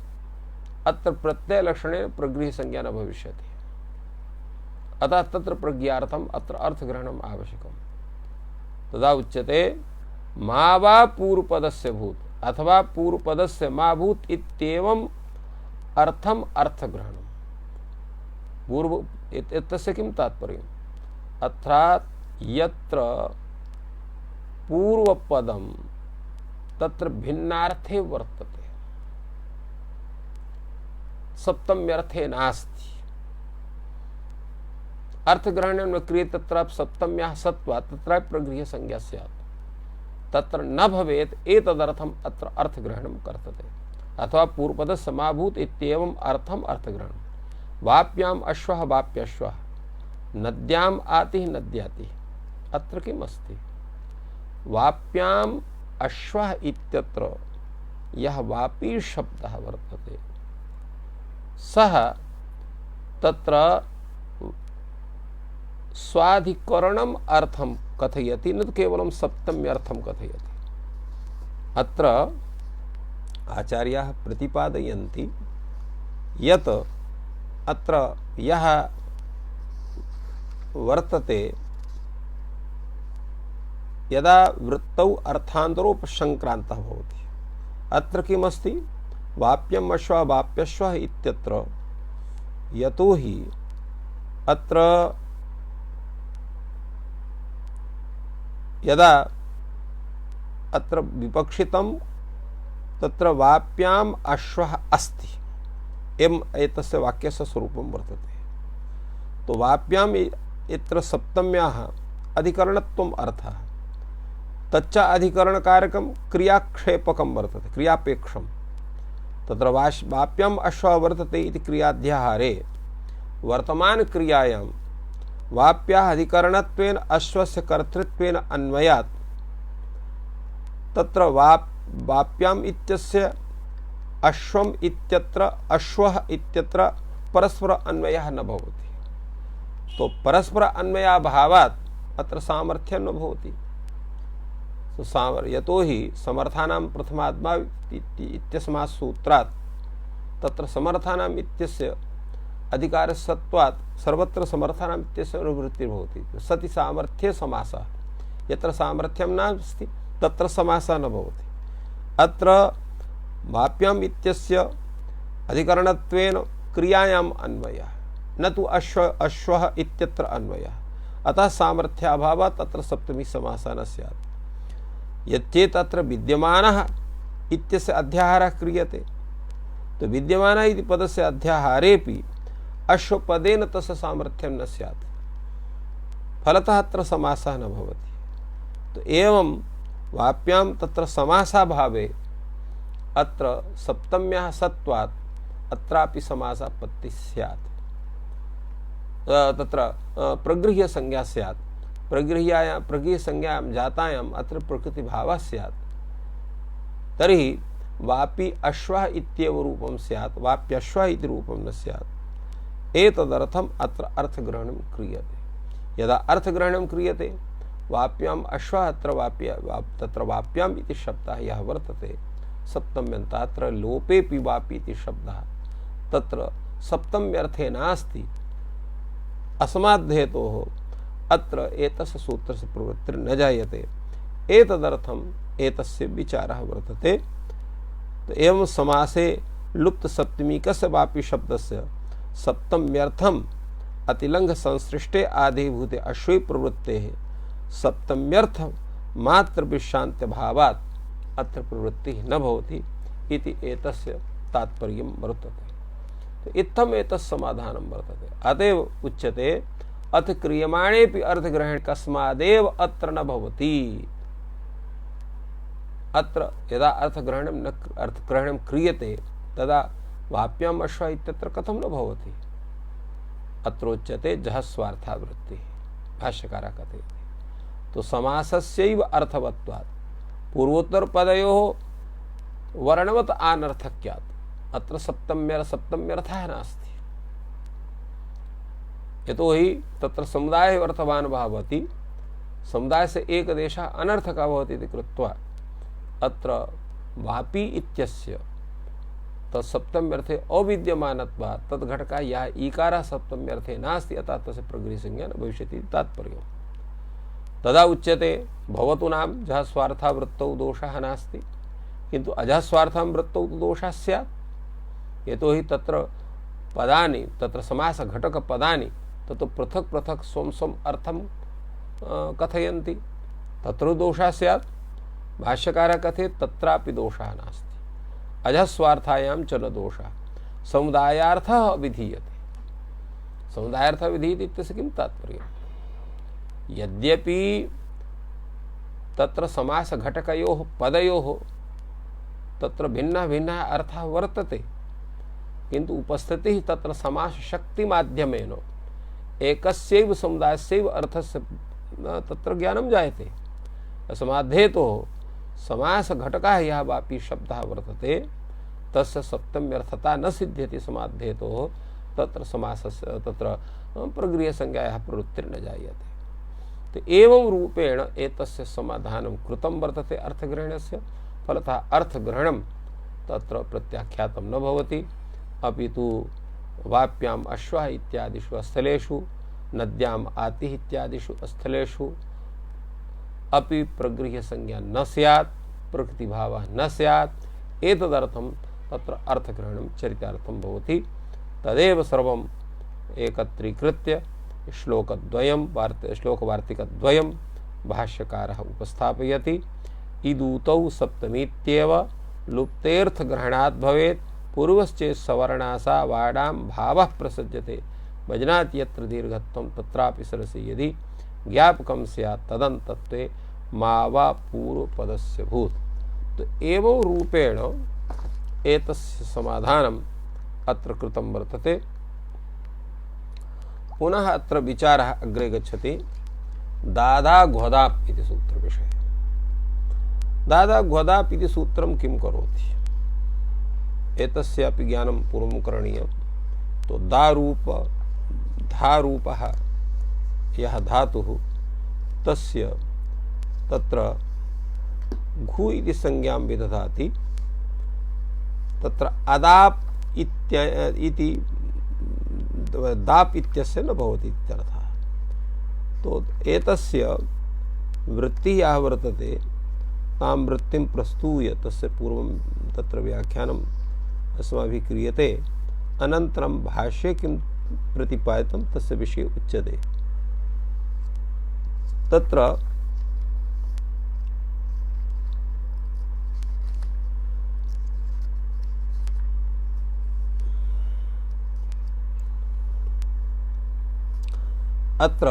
अत्र प्रत्ययलक्षणेन प्रगृह्य संज्ञा न भविष्यति। अतः तत्र प्रज्ञार्थम् अत्र अर्थग्रहणम् आवश्यकम्। तदा उच्यते मा वा पूर्वपदस्य भूत् अथवा पूर्वपदस्य मा भूत् इत्येवम् अर्थम् अर्थग्रहणम्। पूर्व एतस्य किं तात्पर्यम्? अर्थात् यत्र पूर्वपदं तत्र भिन्नार्थे वर्तते, सप्तम्यर्थे नास्ति। अर्थग्रहणं न क्रियते तत्रापि सप्तम्याः सत्त्वात् तत्रापि प्रगृह्य संज्ञा स्यात्। तत्र न भवेत् एतदर्थम् अत्र अर्थग्रहणं कर्तते। अथवा पूर्वपदस्य मा भूत् इत्येवम् अर्थम् अर्थग्रहणम्। वाप्याम् अश्वः वाप्यश्वः, नद्याम् आतिः नद्यातिः। अत्र किम् अस्ति? वाप्याम् अश्वः इत्यत्र यः वापी शब्दः वर्तते सः तत्र स्वाधिकरणम् अर्थं कथयति, न केवलं सप्तम्यर्थं कथयति। अत्र आचार्याः प्रतिपादयन्ति यत् अत्र यः वर्तते यदा वृत्तौ अर्थान्तरोपसंक्रान्तः भवति। अत्र किमस्ति वाप्यम् अश्वः वाप्यश्वः इत्यत्र यतोहि अत्र यदा अत्र विपक्षितं तत्र वाप्याम् अश्वः अस्ति एवं एतस्य वाक्यस्य स्वरूपं वर्तते। तो वाप्याम् इत्र सप्तम्याः अधिकरणत्वम् अर्थः तच्च अधिकरणकारकं क्रियाक्षेपकं वर्तते क्रियापेक्षं। तत्र वाप्याम् अश्वः वर्तते इति क्रियाध्याहारे वर्तमान क्रियायां वाप्याः अधिकरणत्वेन अश्वस्य कर्तृत्वेन अन्वयात् तत्र वाप्याम् इत्यस्य अश्वम् इत्यत्र अश्वः इत्यत्र परस्पर अन्वयः न भवति। तो परस्पर अन्वयाभावात् अत्र सामर्थ्यं न भवति। तो यतोहि समर्थानां प्रथमात्मा इत्यस्मात् सूत्रात् तत्र समर्थानाम् इत्यस्य अधिकारसत्वात् सर्वत्र समर्थानाम् इत्यस्य अनुवृत्तिः भवति। सति सामर्थ्ये समासः, यत्र सामर्थ्यं नास्ति तत्र समासः न भवति। अत्र वाप्याम् इत्यस्य अधिकरणत्वेन क्रियायाम् अन्वयः न तु अश्वः इत्यत्र अन्वयः। अतः सामर्थ्याभावात् तत्र सप्तमी समासः न स्यात्। यच्चेत् अत्र विद्यमानः इत्यस्य अध्याहारः क्रियते तो विद्यमानः इति पदस्य अध्याहारेपि अश्वपदेन तस्य सामर्थ्यं न स्यात्, फलतः अत्र समासः न भवति। तो एवं वाप्यां तत्र समासाभावे अत्र सप्तम्याः सत्वात् अत्रापि समासापत्तिः स्यात्। तत्र प्रगृह्य संज्ञा स्यात्। प्रगृह्य संज्ञायां जातायाम् अत्र प्रकृतिभावः स्यात्। तर्हि वापि अश्वः इत्येव रूपं स्यात्, वाप्यश्वः इति रूपं न स्यात्। एतदर्थम् अत्र अर्थग्रहणं क्रियते। यदा अर्थग्रहणं क्रियते वाप्याम् अश्वः तत्र वाप्याम् इति शब्दः यः वर्तते सप्तम्यन्तः, अत्र लोपेपि वापि इति शब्दः तत्र सप्तम्यर्थे नास्ति। अस्माद्धेतोः अत्र एतस्य सूत्रस्य प्रवृत्तिर् न जायते। एतदर्थम् एतस्य विचारः वर्तते। तो एवं समासे लुप्त सप्तमीकस्य वापि शब्दस्य सप्तम्यर्थम् अतिलंघ संसृष्टे आदिभूते अश्वे प्रवृत्तेः सप्तम्यर्थ मात्र विश्रांत्य भावात् अत्र प्रवृत्तिः न भवति इति एतस्य तात्पर्यं वर्तते। तो इत्थम् एतस्य समाधानं वर्तते। अतएव उच्यते अथ क्रियमाणेपि अर्थग्रहण कस्मादेव अत्र न भवति। अत्र यदा अर्थग्रहणं क्रियते तदा वाप्याम् अश्वः इत्यत्र कथं न भवति। अत्रोच्यते जहस्वार्थावृत्तिः, भाष्यकारः कथयति। तो समासस्यैव अर्थवत्वात् पूर्वोत्तरपदयोः वर्णवत् अनर्थक्यात् अत्र सप्तम्यर्थः नास्ति। यतोहि तत्र समुदायः अर्थवान् भवति, समुदाय से एक देशः अनर्थकः भवति इति कृत्वा अत्र वापि इत्यस्य तत्सप्तम्यर्थे अविद्यमानत्वात् तद्घटकः यः ईकारः सप्तम्यर्थे नास्ति, अतः तस्य प्रगृह्यसंज्ञा न भविष्यति तात्पर्यम्। तदा उच्यते भवतु नाम जहस्वार्था वृत्तौ दोषः नास्ति, किन्तु अजहस्वार्थां वृत्तौ दोषः स्यात्। यतोहि तत्र पदानि तत्र समास घटक पदानि ततो पृथक पृथक स्वं स्वं अर्थं कथयन्ति, तत्र दोषः स्यात्। भाष्यकारः कथयति तत्रापि दोषः नास्ति। अजहस्वार्थायां च न दोषः, समुदायार्थः विधीयते। समुदायार्थः विधीयते इत्यस्य किं तात्पर्यम्? यद्यपि तत्र समास घटकयोः पदयोः तत्र भिन्नः भिन्नः अर्थः वर्तते, किन्तु उपस्थितिः तत्र समास शक्ति माध्यमेन एकस्यैव समुदायस्यैव अर्थस्य तत्र ज्ञानं जायते। अस्माद्धेतोः समास घटकः यः वापि शब्दः वर्तते तस्य सप्तम्यर्थता न सिद्ध्यति समाद्धेतोः, तत्र समासस्य तत्र प्रगृह्यसंज्ञायाः प्रवृत्तिर्न जायते। तो एवं रूपेण एतस्य समाधानं कृतं वर्तते अर्थग्रहणस्य। फलतः अर्थग्रहणं तत्र प्रत्याख्यातं न भवति, अपितु वाप्याम अश्वः इत्यादिषु स्थलेषु नद्याम आतिः इत्यादिषु स्थलेषु अपि प्रगृह्य संज्ञा न स्यात्, प्रकृतिभावः न स्यात्। एतदर्थं तत्र अर्थग्रहणं चरितार्थं भवति। तदेव सर्वम् एकत्रीकृत्य श्लोकवार्तिकद्वयं भाष्यकारः उपस्थापयति। इदूतौ सप्तमीत्येव लुप्तेऽर्थग्रहणात् भवेत्। पूर्वश्चेत् सवर्णासा वाडां भावः प्रसज्यते। भजनात् यत्र दीर्घत्वं तत्रापि सरसि यदि ज्ञापकं स्यात् तदन्तत्वे मा वा पूर्वपदस्य भूत्। तो एवं रूपेण एतस्य समाधानम् अत्र कृतं वर्तते। पुनः अत्र विचारः अग्रे गच्छति। दादाघ्वदाप् इति सूत्रविषये। दादाघ्वदाप् इति सूत्रं किं करोति? एतस्यापि ज्ञानं पूर्वं करणीयं। तो दारूप धारूपः यः धातुः तस्य तत्र घु इति संज्ञां विदधाति। तत्र अदाप् इति दाप् इत्यस्य न भवति इत्यर्थः। तो एतस्य वृत्तिः यः वर्तते तां वृत्तिं प्रस्तूय तस्य पूर्वं तत्र व्याख्यानम् अस्माभिः क्रियते। अनन्तरं भाष्ये किं प्रतिपादितं तस्य विषये उच्यते। तत्र अत्र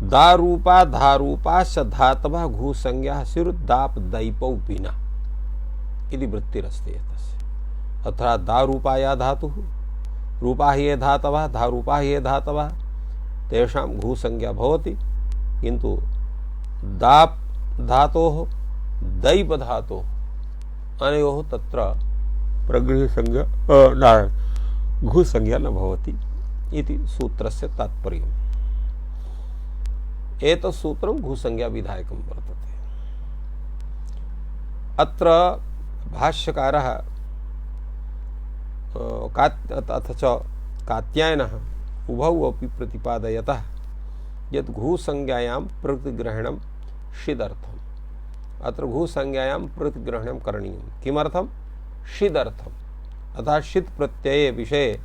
दारूपा धारूपाश्च धातवः घु संज्ञा स्युर्दाप दैपौ विना इति वृत्तिरस्ति एतस्य। अर्थात् दारूपा या धातुः, रूपा ये धातवः, धारूपा ये धातवः, तेषां घु संज्ञा भवति। किन्तु दाप धातोः दैप धातोः अनयोः तत्र प्रगृह्य संज्ञा घु संज्ञा न भवति इति सूत्रस्य तात्पर्यम्। एतत् सूत्रं घुसंज्ञा विधायकं वर्तते। अत्र भाष्यकारः अथ च कात्यायनः उभौ अपि प्रतिपादयतः यत् घुसंज्ञायां प्रतिग्रहणं षिदर्थम्। अत्र घुसंज्ञायां प्रतिग्रहणं करणीयं। किमर्थं? षिदर्थम्। अतः षित् प्रत्यये विषये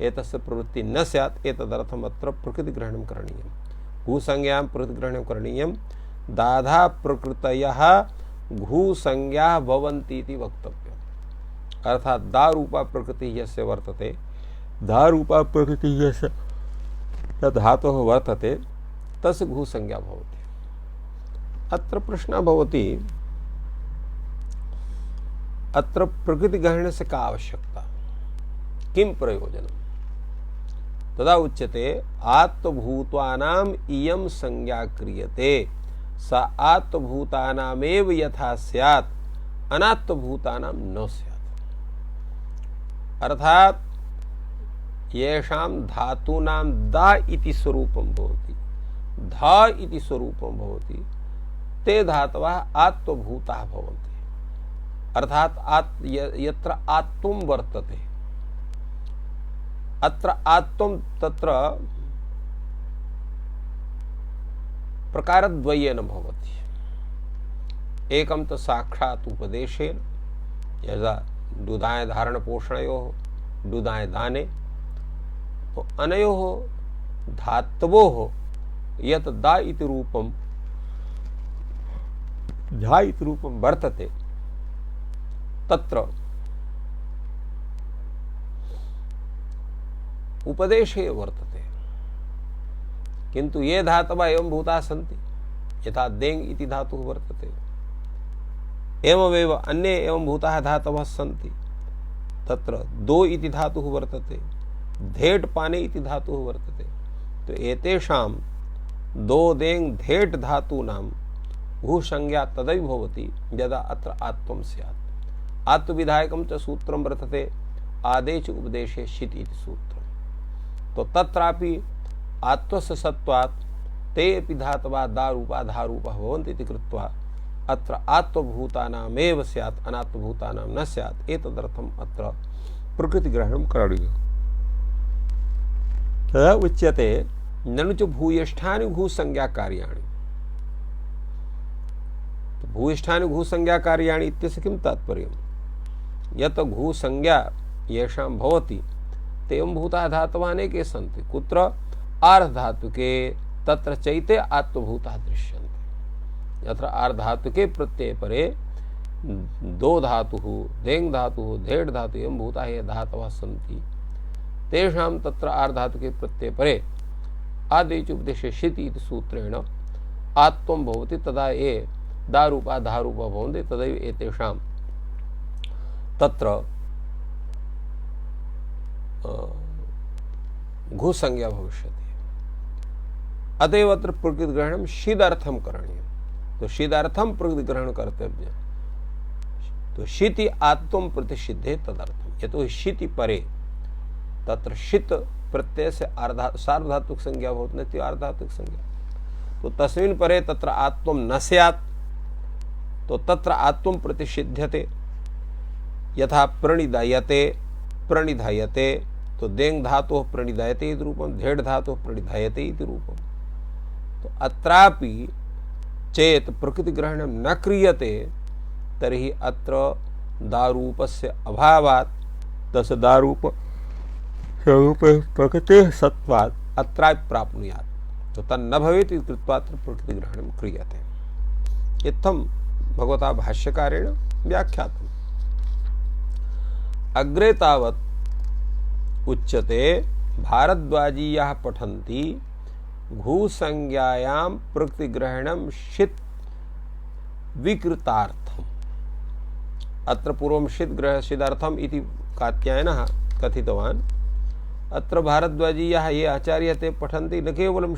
एतस्य प्रवृत्तिः न स्यात्। एतदर्थम् अत्र प्रकृतिग्रहणं करणीयम्। घुसंज्ञां प्रतिग्रहणं करणीयं। दाधा प्रकृतयः घुसंज्ञाः भवन्ति इति वक्तव्यम्। अर्थात् दारूपा प्रकृतिः यस्य वर्तते, दारूपा प्रकृतिः यस्य धातुः वर्तते तस्य घुसंज्ञा भवति। अत्र प्रश्नः भवति, अत्र प्रकृतिग्रहणस्य का आवश्यकता, किं प्रयोजनम्? तदा उच्यते आत्मभूतानाम् इयं संज्ञा क्रियते सा आत्मभूतानामेव यथा स्यात् अनात्मभूतानां न स्यात्। अर्थात् येषां धातूनां दा इति स्वरूपं भवति, धा इति स्वरूपं भवति, ते धातवः आत्मभूताः भवन्ति। अर्थात् यत्र आत्मं वर्तते, अत्र आत्मं तत्र प्रकारद्वयेन भवति। एकं तु साक्षात् उपदेशेन, यदा दुदाय धारणपोषणयोः, दुदाय दाने, अनयोः धातवोः यत् दा इति रूपं झा इति रूपं वर्तते तत्र उपदेशे वर्तते। किन्तु ये धातवः एवं भूताः सन्ति, यथा देङ् इति धातुः वर्तते, एवमेव अन्ये एवं भूताः धातवः सन्ति। तत्र दो इति धातुः वर्तते, धेट् पाने इति धातुः वर्तते। तो एतेषां दो देङ् धेट् धातूनां घुसंज्ञा तदैव भवति यदा अत्र आत्मं स्यात्। आत्मविधायकं च सूत्रं वर्तते आदेश उपदेशे षित् इति सूत्रम्। तो तत्रापि आत्मस्य सत्वात् ते अपि धातवः दारूपा धारूपः भवन्ति इति कृत्वा अत्र आत्मभूतानामेव स्यात् अनात्मभूतानां न स्यात् एतदर्थम् अत्र प्रकृतिग्रहणं करणीयम्। तदा उच्यते ननु च भूयिष्ठानि भूसंज्ञाकार्याणि। भूयिष्ठानि भूसंज्ञाकार्याणि इत्यस्य किं तात्पर्यं? यत् भूसंज्ञा येषां भवति तेवं भूताः धातवः अनेके सन्ति। कुत्र? आर्धधातुके तत्र चैते आत्मभूताः दृश्यन्ते। यत्र आर्धधातुके प्रत्यये परे दो धातुः देङ् धातुः धेड् धातुः एवं भूताः ये धातवः सन्ति तेषां तत्र आर्धधातुके प्रत्यये परे आदेश उपदेशे शिति इति सूत्रेण आत्वं भवति। तदा ये दारूपा धारूपा भवन्ति तदैव एतेषां तत्र घुसंज्ञा भविष्यति। अतएव अत्र प्रकृतिग्रहणं शीदर्थं करणीयं। तो शीदर्थं प्रकृतिग्रहणं कर्तव्यं। तो शीति आत्वं प्रतिषिद्धे तदर्थं। यतो शीति परे तत्र शीत प्रत्यय से सार्वधातुक संज्ञा भवति न आर्धधातुक संज्ञा। तो तस्मिन् परे तत्र आत्वं न स्यात्। तो तत्र आत्वं प्रतिषिध्यते। यथा प्रणिधायते प्रणिधायते तो देङ् धातुः प्रणिधायते इति रूपं धेड् धातुः प्रणिधायते इति रूपं। तो अत्रापि चेत् प्रकृतिग्रहणं न क्रियते तर्हि अत्र दारूपस्य अभावात् तस्य दारूप स्वरूपे प्रकृतेः सत्त्वात् अत्रापि प्राप्नुयात्। तो तन्न भवेत् इति कृत्वा अत्र प्रकृतिग्रहणं क्रियते। इत्थं भगवता भाष्यकारेण व्याख्यातम्। अग्रे तावत् उच्यते भारद्वाजीयाः पठन्ति घुसंज्ञायां प्रकृतिग्रहणं षित् विकृतार्थम्। अत्र पूर्वं षिदर्थम् इति कात्यायनः कथितवान्। अत्र भारद्वाजीयाः ये आचार्याः ते पठन्ति न केवलं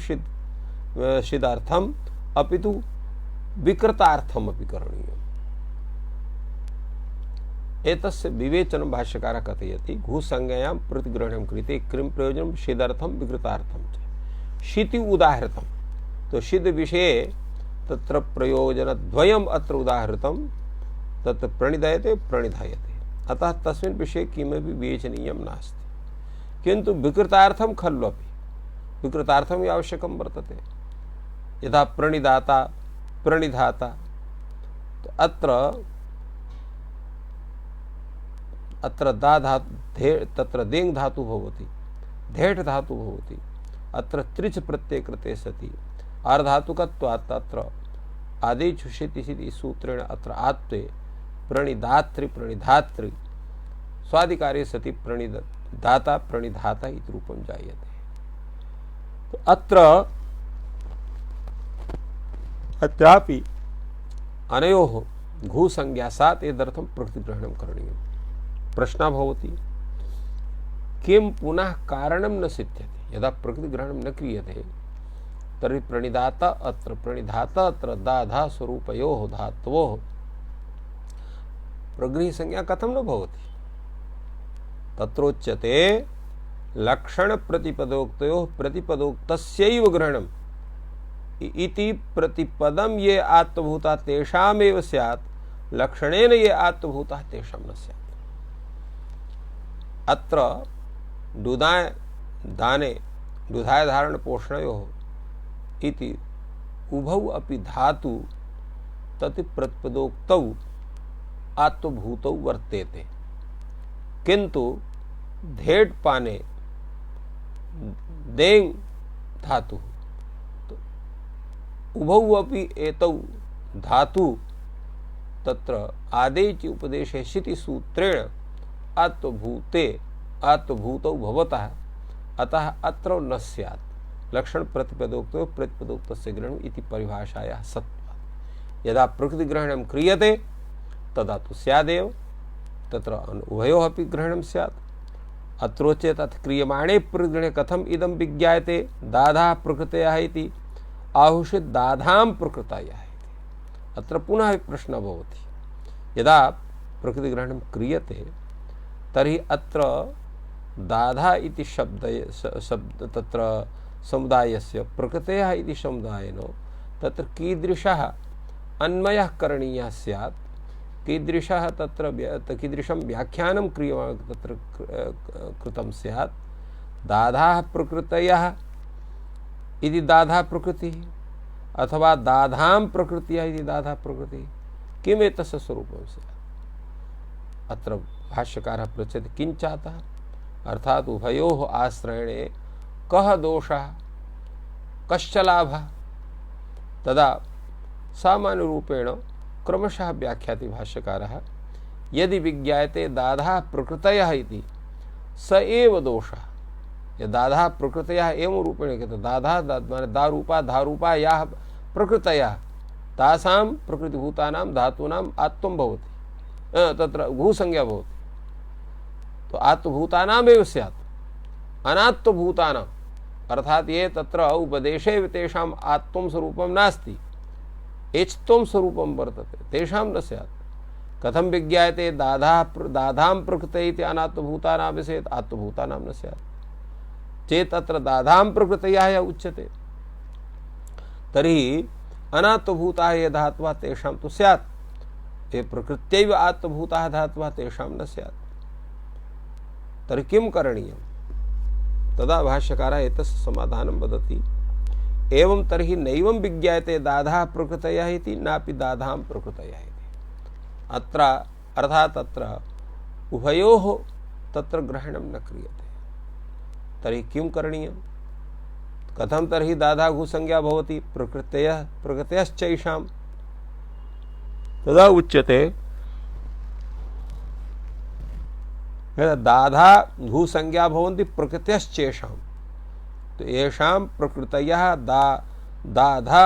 षिदार्थम् अपितु विकृतार्थमपि करणीयम्। एतस्य विवेचनं भाष्यकारः कथयति। घुसंज्ञायां प्रतिग्रहणं क्रियते किं प्रयोजनं? षिदर्थं विकृतार्थं च। षिति उदाहृतं। तो षिद् विषये तत्र प्रयोजनद्वयम् अत्र उदाहृतं। तत्र प्रणिधायते प्रणिधायते। अतः तस्मिन् विषये किमपि विवेचनीयं नास्ति। किन्तु विकृतार्थं खलु अपि विकृतार्थम् आवश्यकं वर्तते। यथा प्रणिदाता प्रणिधाता। तो अत्र दा धातु तत्र देङ् धातु भवति धेट् धातु भवति। अत्र त्रिच् प्रत्यये कृते सति आर्धधातुकत्वात् तत्र आदेशुषिति इति सूत्रेण अत्र आत्वे प्रणिदातृ प्रणिधातृ स्वादिकार्ये सति प्रणिदाता प्रणिधाता इति रूपं जायते। तो अत्रापि अनयोः घुसंज्ञासात् एतदर्थं प्रकृतिग्रहणं करणीयम्। प्रश्नः भवति किं पुनः कारणं न सिद्ध्यति? यदा प्रकृतिग्रहणं न क्रियते तर्हि प्रणिधाता अत्र दाधा स्वरूपयोः धातवोः प्रगृहीसंज्ञा कथं न भवति? तत्रोच्यते लक्षण प्रतिपदोक्तयोः प्रतिपदोक्तस्यैव ग्रहणम् इति प्रतिपदं ये आत्मभूता तेषामेव स्यात् लक्षणेन ये आत्मभूता तेषां न स्यात्। अत्र दुधाय दाने दुधाय धारण पोषणयोः इति उभौ अपि धातु तत् प्रतिपदोक्तौ आत्मभूतौ वर्तेते। किन्तु धेट् पाने देङ् धातुः उभौ अपि एतौ धातु तत्र आदेश उपदेशे शिति सूत्रेण आत्मभूतौ भवतः। अतः अत्र न स्यात् लक्षण प्रतिपदोक्तो प्रतिपदोक्तस्य ग्रहणम् इति परिभाषायाः सत्त्वात्। यदा प्रकृतिग्रहणं क्रियते तदा तु स्यादेव तत्र उभयोः अपि ग्रहणं स्यात्। अत्रोच्यते तत् क्रियमाणे प्रकृतिग्रहणे कथम् इदं विज्ञायते दाधाः प्रकृतयः इति आहुषित् दाधां प्रकृतयः इति। अत्र पुनः प्रश्नः भवति यदा प्रकृतिग्रहणं क्रियते तर्हि अत्र दाधा इति शब्द तत्र समुदायस्य प्रकृतयः इति समुदायेन तत्र कीदृशः अन्वयः करणीयः स्यात् कीदृशः तत्र कीदृशं व्याख्यानं क्रियमाणं तत्र कृतं स्यात् दाधाः प्रकृतयः इति दाधा प्रकृतिः अथवा दाधां प्रकृतिः इति दाधा प्रकृतिः किम् एतस्य स्वरूपं स्यात्। अत्र भाष्यकारः पृच्छति किञ्चातः अर्थात् उभयोः आश्रयणे कः दोषः कश्च लाभः तदा सामान्यरूपेण क्रमशः व्याख्याति भाष्यकारः यदि विज्ञायते दाधाः प्रकृतयः इति स एव दोषः। यदि दाधाः प्रकृतयः एवं रूपेण कहते दाधा माने दारूपा धारूपा याः प्रकृतयः तासां प्रकृतिभूतानां धातूनाम् आत्वं भवति तत्र भूसंज्ञा भवति। तो आत्मभूतानामेव स्यात् अनात्मभूतानाम् अर्थात ये तत्र उपदेशे तेषाम् आत्वं स्वरूपं नास्ति एच्त्वं स्वरूपं वर्तते तेषां न स्यात्। कथं विज्ञायते दाधां प्रकृते इति अनात्मभूतानां विषये आत्मभूतानां न स्यात् चेत् तत्र दाधां प्रकृतयः उच्यते तर्हि अनात्मभूताः ये धातवः तेषां तु स्यात् ये प्रकृत्यैव आत्मभूताः धातवः तेषां न स्यात्। तर्हि किं करणीयम् तदा भाष्यकारः एतस्य समाधानं वदति एवं तर्हि नैवं विज्ञायते दाधाः प्रकृतयः इति नापि दाधां प्रकृतयः इति। अत्र अर्थात् तत्र उभयोः तत्र ग्रहणं न क्रियते। तर्हि किं करणीयं कथं तर्हि दाधा घुसंज्ञा भवति प्रकृतयश्चैषां तदा उच्यते दाधा घुसंज्ञा भवन्ति प्रकृतयश्चैषां तो येषां प्रकृतयः दाधा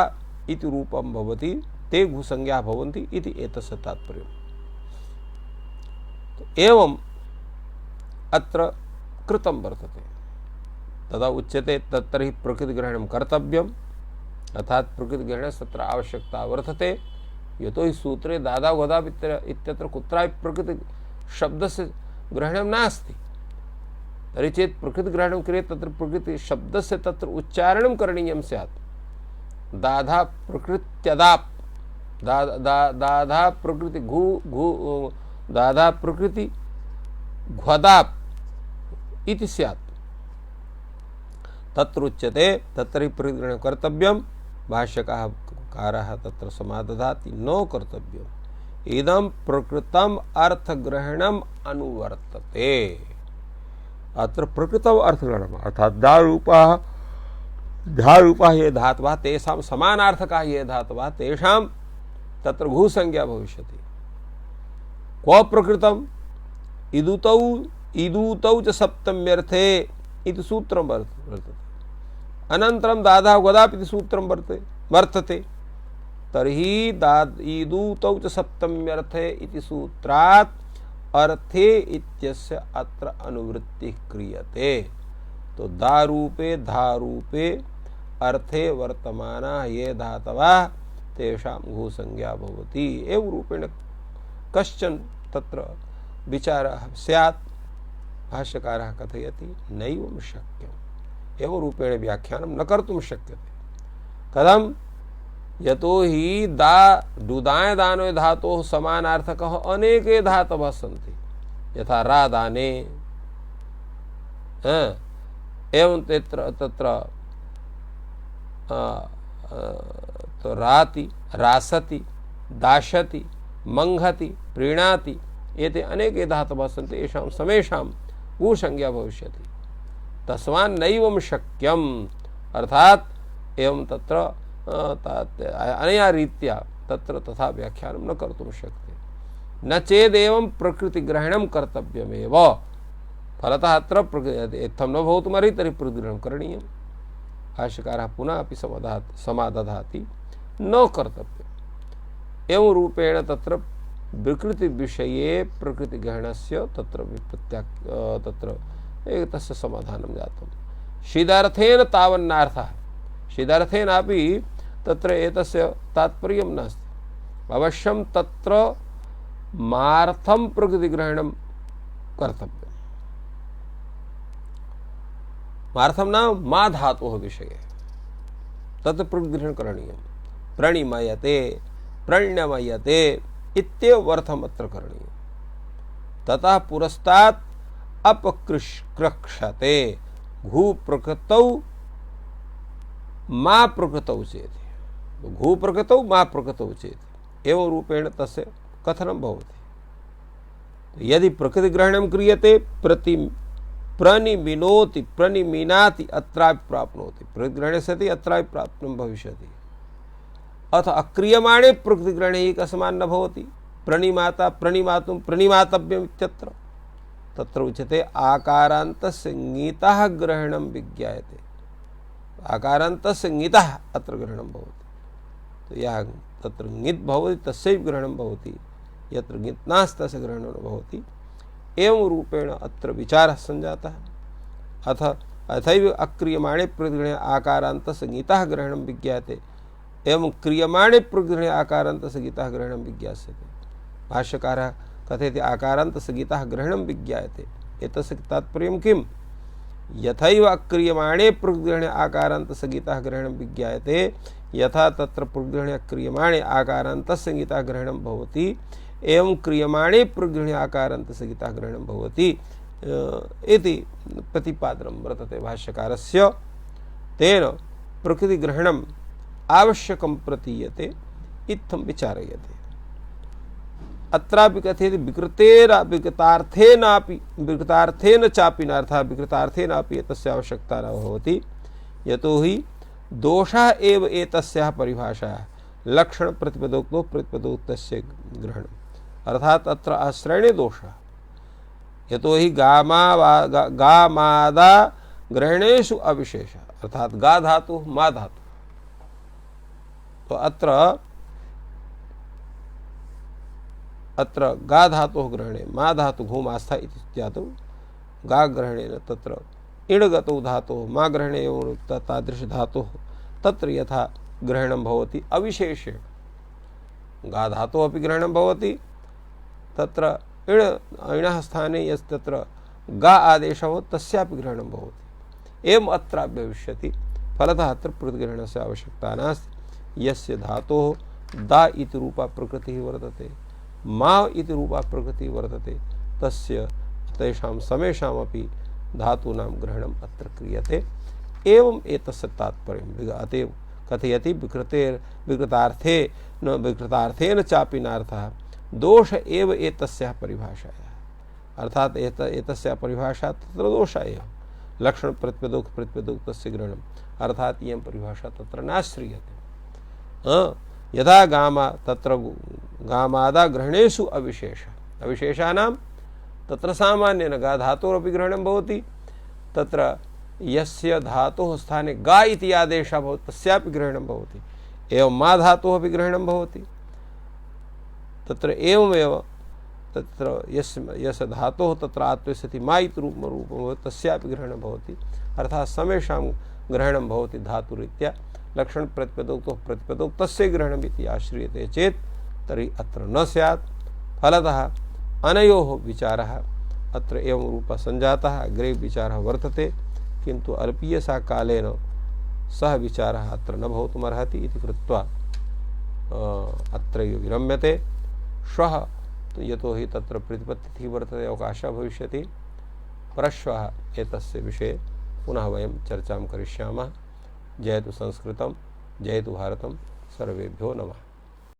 इति रूपं भवति ते घुसंज्ञा भवन्ति इति एतस्य तात्पर्यम्। तो एवं अत्र कृतं वर्तते तदा उच्यते तर्हि प्रकृतिग्रहणं कर्तव्यम् अर्थात् प्रकृतिग्रहणस्य तत्र आवश्यकता वर्तते यतो हि सूत्रे दादा गोदा इत्यत्र कुत्रापि प्रकृतिशब्दस्य ग्रहणं नास्ति। तर्हि चेत् प्रकृतिग्रहणं क्रियते तत्र प्रकृतिशब्दस्य तत्र उच्चारणं करणीयं स्यात्। दाधा प्रकृत्यदाप् दाधा प्रकृति दाधा प्रकृति घ्वदाप् इति स्यात् तत्र उच्यते तत्र प्रकृतिग्रहणं कर्तव्यं। भाष्यकारः तत्र समादधाति न कर्तव्यम् इदं प्रकृतम् अर्थग्रहणम् अनुवर्तते। अत्र प्रकृतम् अर्थग्रहणम् अर्थात् धारूपाः ये धातवः तेषां समानार्थकाः ये धातवः तेषां तत्र घुसंज्ञा भविष्यति। क्व प्रकृतम् इदूतौ च सप्तम्यर्थे इति सूत्रं वर्तते अनन्तरं दाधा गोदाप् इति सूत्रं वर्तते। तर्हि ईदूतौ च सप्तम्यर्थे इति सूत्रात् अर्थे इत्यस्य अत्र अनुवृत्तिः क्रियते। तो दारूपे धारूपे अर्थे वर्तमानाः ये धातवः तेषां घुसंज्ञा भवति। एवं रूपेण कश्चन तत्र विचारः स्यात्। भाष्यकारः कथयति नैवं शक्यम् एवं रूपेण व्याख्यानं न कर्तुं शक्यते। कथं यतो हि दुदाय दाने धातोः समानार्थकः अनेके धातवः सन्ति यथा रादाने एवं तत्र तो राति रासति दाशति मंघति प्रीणाति एते अनेके धातवः सन्ति येषां समेषां घुसंज्ञा भविष्यति। तस्मात् नैवं शक्यम् अर्थात् एवं तत्र अनया रीत्या तत्र तथा व्याख्यानं न कर्तुं शक्यते। न चेदेवं प्रकृतिग्रहणं कर्तव्यमेव फलतः अत्र इत्थं न भवितुमर्हति तर्हि प्रकृतिग्रहणं करणीयं। भाष्यकारः पुनः अपि समादधाति न कर्तव्यम्। एवं रूपेण तत्र विकृतिविषये प्रकृतिग्रहणस्य तत्र तत्र तस्य समाधानं जातं। शीदार्थेन तावन्नार्थः शीदार्थेनापि तत्र एतस्य तात्पर्यं नास्ति। अवश्यं तत्र मार्थं प्रकृतिग्रहणं कर्तव्यम्। मार्थं नाम मा धातोः विषये तत्र प्रकृतिग्रहणं करणीयं। प्रणिमयते प्रणमयते इत्येवर्थम अत्र करणीयम्। ततः पुरस्तात् अपकृक्षते घू प्रकृतौ मा प्रकृतौ चेति। घू प्रकृतौ मा प्रकृतौ चेति एवं रूपेण तस्य कथनं भवति। यदि प्रकृतिग्रहणं क्रियते प्रनिमिनोति प्रनिमिनाति अत्रापि प्राप्नोति। प्रकृतिग्रहणे सति अत्रापि प्राप्तं भविष्यति। अथ अक्रियमाणे प्रकृतिग्रहणे एकसमान् न भवति। प्रणिमाता प्रणिमातुं प्रणिमातव्यम् इत्यत्र तत्र उच्यते आकारान्तस्य ङितः ग्रहणं विज्ञायते। आकारान्तस्य ङितः अत्र ग्रहणं भवति। तो यः तत्र ङित् भवति तस्यैव ग्रहणं भवति, यत्र ङित् नास्ति तस्य ग्रहणं न भवति। एवं रूपेण अत्र विचारः सञ्जातः। अथ अथैव अक्रियमाणे प्रकृतिग्रहणे आकारान्तस्य ङितः ग्रहणं विज्ञायते एवं क्रियमाणे प्रकृतिग्रहणे आकारान्तस्य ङितः ग्रहणं विज्ञास्यते। भाष्यकारः कथयति आकारान्तस्य ङितः ग्रहणं विज्ञायते। एतस्य तात्पर्यं किम्? यथैव अक्रियमाणे प्रकृतिग्रहणे आकारान्तस्य ङितः ग्रहणं विज्ञायते यथा तत्र प्रकृतिग्रहणे क्रियमाणे आकारान्तस्य ङितः ग्रहणं भवति एवं क्रियमाणे प्रकृतिग्रहणे आकारान्तस्य ङितः ग्रहणं भवति इति प्रतिपादनं वर्तते भाष्यकारस्य। तेन प्रकृतिग्रहणम् आवश्यकं प्रतीयते इत्थं विचार्यते। अत्रापि कथयति विकृतार्थेन चापि अर्थात् विकृतार्थेनापि एतस्य आवश्यकता न भवति। यतो हि दोषः एव एतस्याः परिभाषायाः लक्षण प्रतिपदोक्तो प्रतिपदोक्तस्य ग्रहणम् अर्थात अत्र आश्रयणे दोषः। यतो हि गामादा ग्रहणेषु अविशेषः अर्थात गा धातु मा धातु। तो अत्र गा धातोः ग्रहणे मा धातु घूमास्था इति ज्ञातौ। गा ग्रहणेन तत्र इणगतौ धातोः मा ग्रहणे एवं तादृश धातोः तत्र यथा ग्रहणं भवति अविशेषेण गा धातोः अपि ग्रहणं भवति। तत्र इणः स्थाने यस्तत्र गा आदेशः भवति तस्यापि ग्रहणं भवति। एवम् अत्रापि भविष्यति। फलतः अत्र प्रकृतिग्रहणस्य आवश्यकता नास्ति। यस्य धातोः दा इति रूपा प्रकृतिः वर्तते मा इति रूपा प्रकृतिः वर्तते तस्य तेषां समेषामपि धातूनां ग्रहणम् अत्र क्रियते। एवम् एतस्य तात्पर्यम् अतएव कथयति विकृतार्थेन चापि नार्थः दोष एव एतस्याः परिभाषायाः अर्थात एतस्याः परिभाषा तत्र दोष एव लक्षण प्रतिपदोक्तस्य ग्रहणम् अर्थात इयं परिभाषा तत्र नाश्रीयते। यथा गामा तत्र गामादा ग्रहणेषु अविशेषाणां तत्र सामान्येन गा धातोरपि ग्रहणं भवति। तत्र यस्य धातोः स्थाने गा इति आदेशः भवति तस्यापि ग्रहणं भवति। एवं मा धातोः अपि ग्रहणं भवति। तत्र एवमेव तत्र यस्य धातोः तत्र आत्मस्थिति मा इति रूपं भवति तस्यापि ग्रहणं भवति। अर्थात् समेषां ग्रहणं भवति धातुरीत्या। लक्षण प्रतिपदोक्तः प्रतिपदोक्तस्य ग्रहणम् इति आश्रियते चेत् तर्हि अत्र न स्यात्। फलतः अनयोः विचारः अत्र एवं रूपः सञ्जातः। अग्रे विचारः वर्तते किन्तु अल्पीयसा कालेन सः विचारः अत्र न भवितुमर्हति इति कृत्वा अत्रैव विरम्यते। श्वः यतो हि तत्र प्रतिपत्तिः वर्तते अवकाशः भविष्यति। परश्वः एतस्य विषये पुनः वयं चर्चां करिष्यामः। जयतु संस्कृतं जयतु भारतं। सर्वेभ्यो नमः।